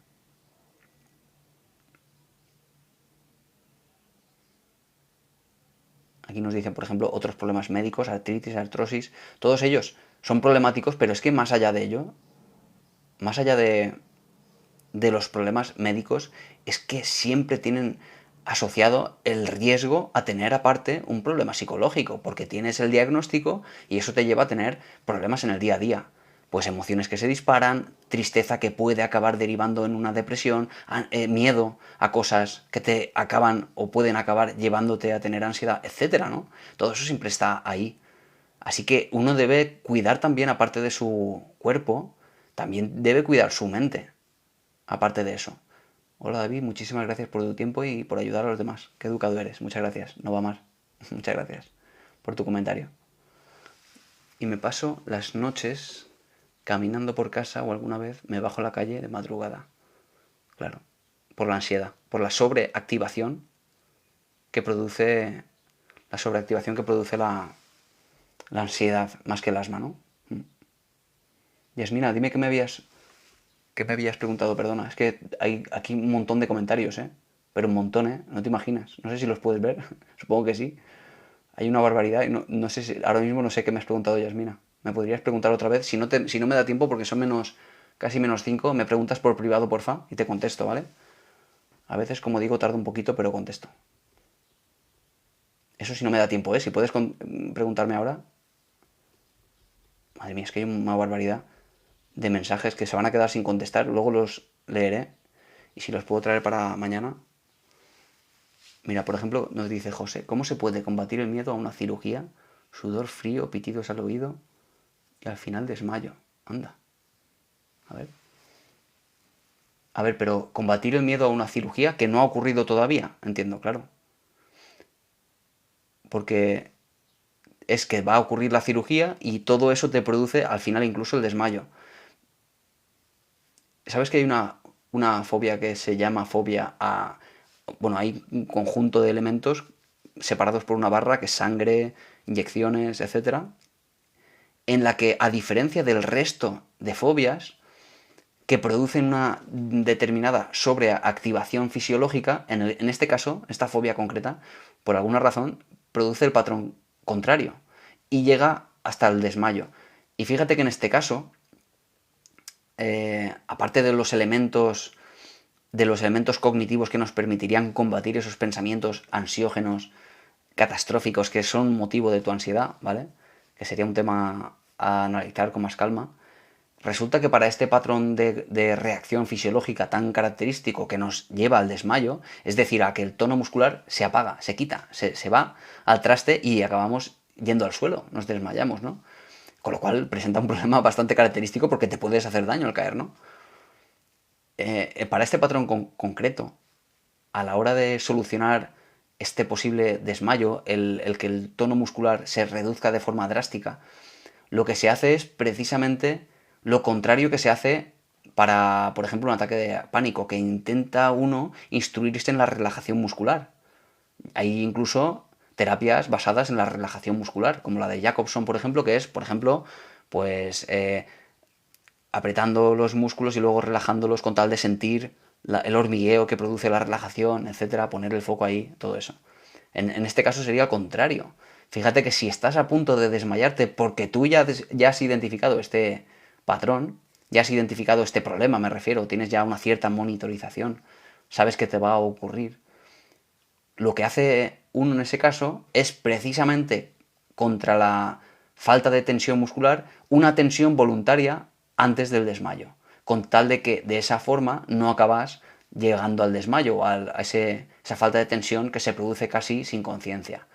Aquí nos dicen, por ejemplo, otros problemas médicos, artritis, artrosis, todos ellos son problemáticos, pero es que más allá de ello, más allá de los problemas médicos, es que siempre tienen asociado el riesgo a tener aparte un problema psicológico, porque tienes el diagnóstico y eso te lleva a tener problemas en el día a día. Pues emociones que se disparan, tristeza que puede acabar derivando en una depresión, miedo a cosas que te acaban o pueden acabar llevándote a tener ansiedad, etcétera, ¿no? Todo eso siempre está ahí. Así que uno debe cuidar también, aparte de su cuerpo, también debe cuidar su mente, aparte de eso. Hola David, muchísimas gracias por tu tiempo y por ayudar a los demás. Qué educado eres, muchas gracias. No va más. Muchas gracias por tu comentario. Y me paso las noches caminando por casa o alguna vez me bajo a la calle de madrugada. Claro, por la ansiedad, por la sobreactivación que produce la ansiedad más que el asma, ¿no? Yasmina, dime qué me habías preguntado, perdona. Es que hay aquí un montón de comentarios, ¿eh? Pero un montón, ¿eh? No te imaginas. No sé si los puedes ver. Supongo que sí. Hay una barbaridad y no sé si... Ahora mismo no sé qué me has preguntado, Yasmina. ¿Me podrías preguntar otra vez? Si no me da tiempo, porque son casi menos 5, me preguntas por privado, porfa, y te contesto, ¿vale? A veces, como digo, tardo un poquito, pero contesto. Eso si no me da tiempo, ¿eh? Si puedes preguntarme ahora. Madre mía, es que hay una barbaridad de mensajes que se van a quedar sin contestar. Luego los leeré. Y si los puedo traer para mañana. Mira, por ejemplo, nos dice José, ¿cómo se puede combatir el miedo a una cirugía? Sudor frío, pitidos al oído y al final desmayo. Anda. A ver. A ver, pero combatir el miedo a una cirugía que no ha ocurrido todavía. Entiendo, claro. Porque es que va a ocurrir la cirugía y todo eso te produce al final incluso el desmayo. ¿Sabes que hay una fobia que se llama fobia a... Bueno, hay un conjunto de elementos separados por una barra, que es sangre, inyecciones, etcétera, en la que, a diferencia del resto de fobias, que producen una determinada sobreactivación fisiológica, en este caso, esta fobia concreta, por alguna razón, produce el patrón contrario y llega hasta el desmayo. Y fíjate que en este caso, aparte de los elementos cognitivos que nos permitirían combatir esos pensamientos ansiógenos, catastróficos, que son motivo de tu ansiedad, ¿vale? Que sería un tema a analizar con más calma. Resulta que para este patrón de reacción fisiológica tan característico que nos lleva al desmayo, es decir, a que el tono muscular se apaga, se quita, se va al traste y acabamos yendo al suelo, nos desmayamos, ¿no? Con lo cual presenta un problema bastante característico porque te puedes hacer daño al caer, ¿no? Para este patrón concreto, a la hora de solucionar este posible desmayo, el que el tono muscular se reduzca de forma drástica, lo que se hace es precisamente lo contrario que se hace para, por ejemplo, un ataque de pánico, que intenta uno instruirse en la relajación muscular. Hay incluso terapias basadas en la relajación muscular, como la de Jacobson, por ejemplo, que es, por ejemplo, pues apretando los músculos y luego relajándolos con tal de sentir el hormigueo que produce la relajación, etcétera, poner el foco ahí, todo eso. En este caso sería al contrario. Fíjate que si estás a punto de desmayarte porque tú ya has identificado este patrón, ya has identificado este problema, me refiero, tienes ya una cierta monitorización, sabes que te va a ocurrir, lo que hace uno en ese caso es precisamente, contra la falta de tensión muscular, una tensión voluntaria antes del desmayo, con tal de que de esa forma no acabas llegando al desmayo o a esa falta de tensión que se produce casi sin conciencia.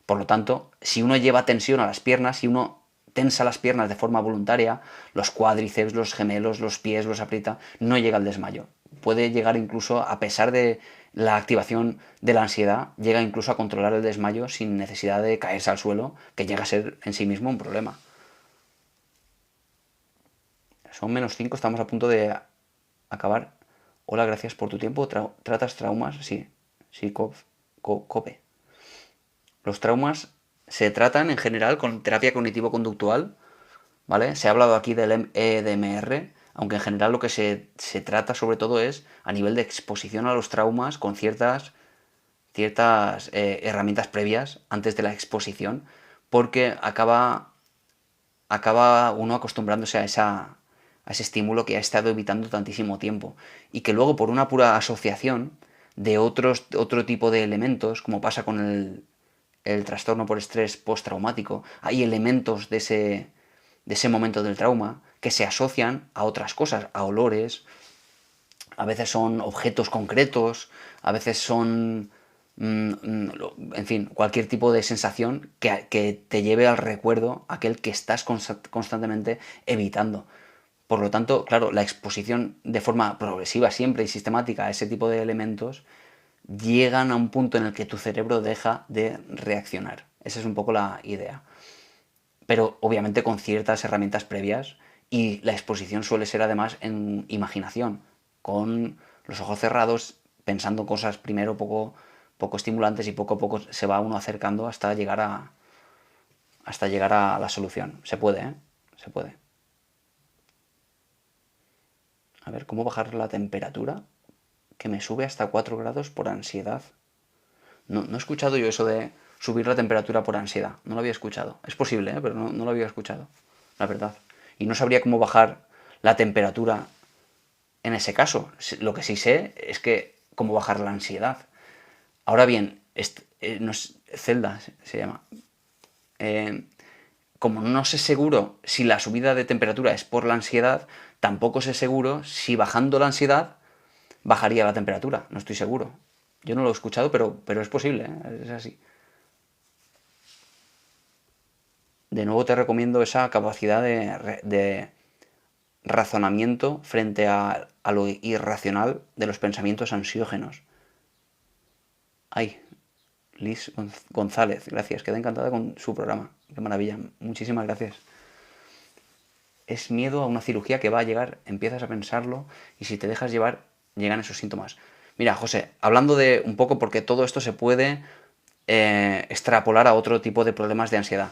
Por lo tanto, si uno lleva tensión a las piernas, si uno tensa las piernas de forma voluntaria, los cuádriceps, los gemelos, los pies, los aprieta, no llega al desmayo. Puede llegar incluso, a pesar de la activación de la ansiedad, llega incluso a controlar el desmayo sin necesidad de caerse al suelo, que llega a ser en sí mismo un problema. Son -5, estamos a punto de acabar. Hola, gracias por tu tiempo. ¿Tratas traumas? Sí, COPE. Los traumas se tratan en general con terapia cognitivo-conductual, ¿vale? Se ha hablado aquí del EDMR, aunque en general lo que se trata sobre todo es a nivel de exposición a los traumas con ciertas herramientas previas antes de la exposición, porque acaba uno acostumbrándose a ese estímulo que ha estado evitando tantísimo tiempo y que luego por una pura asociación de otro tipo de elementos, como pasa con el trastorno por estrés postraumático. Hay elementos de ese momento del trauma que se asocian a otras cosas, a olores, a veces son objetos concretos, a veces son, en fin, cualquier tipo de sensación que te lleve al recuerdo aquel que estás constantemente evitando. Por lo tanto, claro, la exposición de forma progresiva siempre y sistemática a ese tipo de elementos llegan a un punto en el que tu cerebro deja de reaccionar. Esa es un poco la idea. Pero obviamente con ciertas herramientas previas, y la exposición suele ser además en imaginación, con los ojos cerrados, pensando cosas primero poco estimulantes, y poco a poco se va uno acercando hasta llegar a la solución. Se puede, ¿eh? Se puede. A ver, ¿cómo bajar la temperatura? Que me sube hasta 4 grados por ansiedad. No he escuchado yo eso de subir la temperatura por ansiedad. No lo había escuchado. Es posible, ¿eh? Pero no lo había escuchado, la verdad. Y no sabría cómo bajar la temperatura en ese caso. Lo que sí sé es que cómo bajar la ansiedad. Ahora bien, no es, Zelda se llama. Como no sé seguro si la subida de temperatura es por la ansiedad, tampoco sé seguro si bajando la ansiedad bajaría la temperatura. No estoy seguro. Yo no lo he escuchado, pero es posible, ¿eh? Es así. De nuevo te recomiendo esa capacidad de razonamiento frente a lo irracional de los pensamientos ansiógenos. Ay, Liz González, gracias, quedé encantada con su programa. Qué maravilla, muchísimas gracias. Es miedo a una cirugía que va a llegar, empiezas a pensarlo y si te dejas llevar, llegan esos síntomas. Mira, José, hablando de un poco, porque todo esto se puede extrapolar a otro tipo de problemas de ansiedad.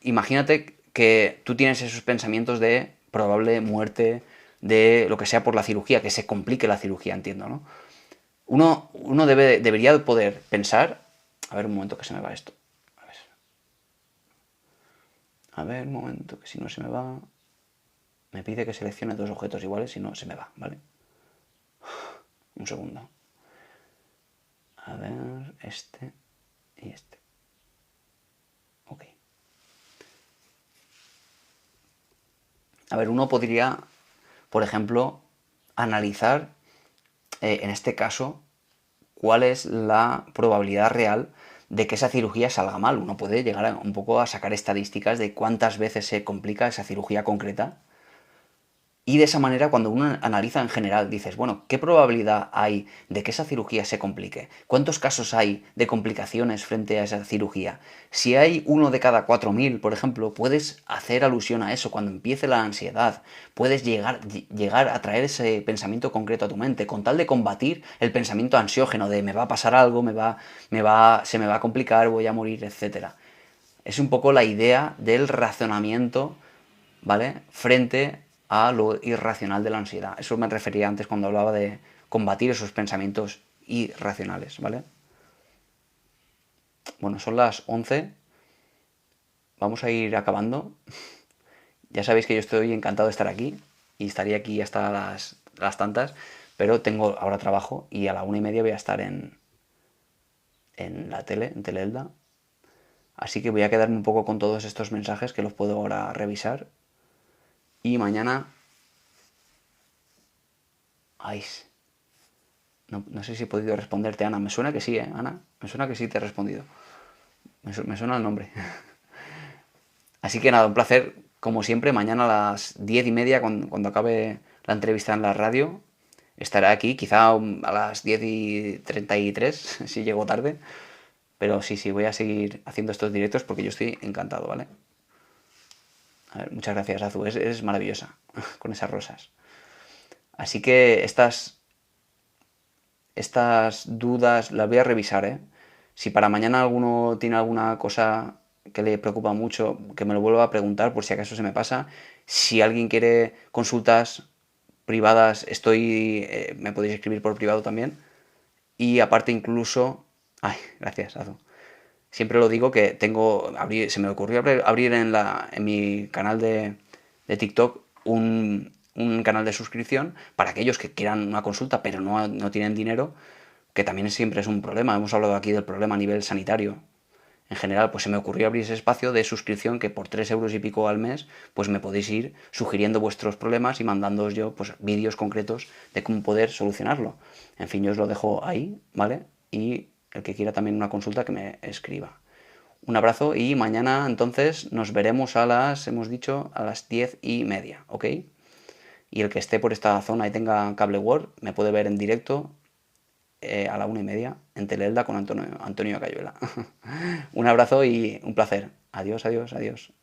Imagínate que tú tienes esos pensamientos de probable muerte, de lo que sea por la cirugía, que se complique la cirugía, entiendo, ¿no? Uno debería poder pensar. A ver, un momento que se me va esto. A ver, un momento que si no se me va. Me pide que seleccione dos objetos iguales, si no se me va, ¿vale? Un segundo. A ver, este y este. Ok. A ver, uno podría, por ejemplo, analizar, en este caso, cuál es la probabilidad real de que esa cirugía salga mal. Uno puede llegar un poco a sacar estadísticas de cuántas veces se complica esa cirugía concreta. Y de esa manera, cuando uno analiza en general, dices, bueno, ¿qué probabilidad hay de que esa cirugía se complique? ¿Cuántos casos hay de complicaciones frente a esa cirugía? Si hay uno de cada 4.000, por ejemplo, puedes hacer alusión a eso. Cuando empiece la ansiedad, puedes llegar a traer ese pensamiento concreto a tu mente, con tal de combatir el pensamiento ansiógeno de me va a pasar algo, se me va a complicar, voy a morir, etcétera. Es un poco la idea del razonamiento, ¿vale? Frente a lo irracional de la ansiedad. Eso me refería antes cuando hablaba de combatir esos pensamientos irracionales, ¿vale? Bueno, son las 11. Vamos a ir acabando. Ya sabéis que yo estoy encantado de estar aquí y estaría aquí hasta las tantas, pero tengo ahora trabajo y a la 1:30 voy a estar en la tele, en Teleelda. Así que voy a quedarme un poco con todos estos mensajes que los puedo ahora revisar. Y mañana... Ay, no sé si he podido responderte, Ana. Me suena que sí, ¿eh, Ana? Me suena que sí te he respondido. Me suena el nombre. Así que nada, un placer, como siempre. Mañana a las 10:30, cuando acabe la entrevista en la radio, estaré aquí. Quizá a las 10:33, si llego tarde. Pero sí, voy a seguir haciendo estos directos porque yo estoy encantado, ¿vale? A ver, muchas gracias, Azu. Eres maravillosa con esas rosas. Así que estas dudas las voy a revisar, ¿eh? Si para mañana alguno tiene alguna cosa que le preocupa mucho, que me lo vuelva a preguntar por si acaso se me pasa. Si alguien quiere consultas privadas, me podéis escribir por privado también. Y aparte incluso... Ay, gracias, Azu. Siempre lo digo que se me ocurrió abrir en mi canal de TikTok un canal de suscripción para aquellos que quieran una consulta pero no tienen dinero, que también siempre es un problema. Hemos hablado aquí del problema a nivel sanitario. En general, pues se me ocurrió abrir ese espacio de suscripción que por 3 euros y pico al mes, pues me podéis ir sugiriendo vuestros problemas y mandándoos yo pues vídeos concretos de cómo poder solucionarlo. En fin, yo os lo dejo ahí, ¿vale? Y el que quiera también una consulta que me escriba. Un abrazo y mañana entonces nos veremos hemos dicho, a las 10:30, ¿ok? Y el que esté por esta zona y tenga cable Word me puede ver en directo a la 1:30 en Teleelda con Antonio Cayuela. Un abrazo y un placer. Adiós, adiós, adiós.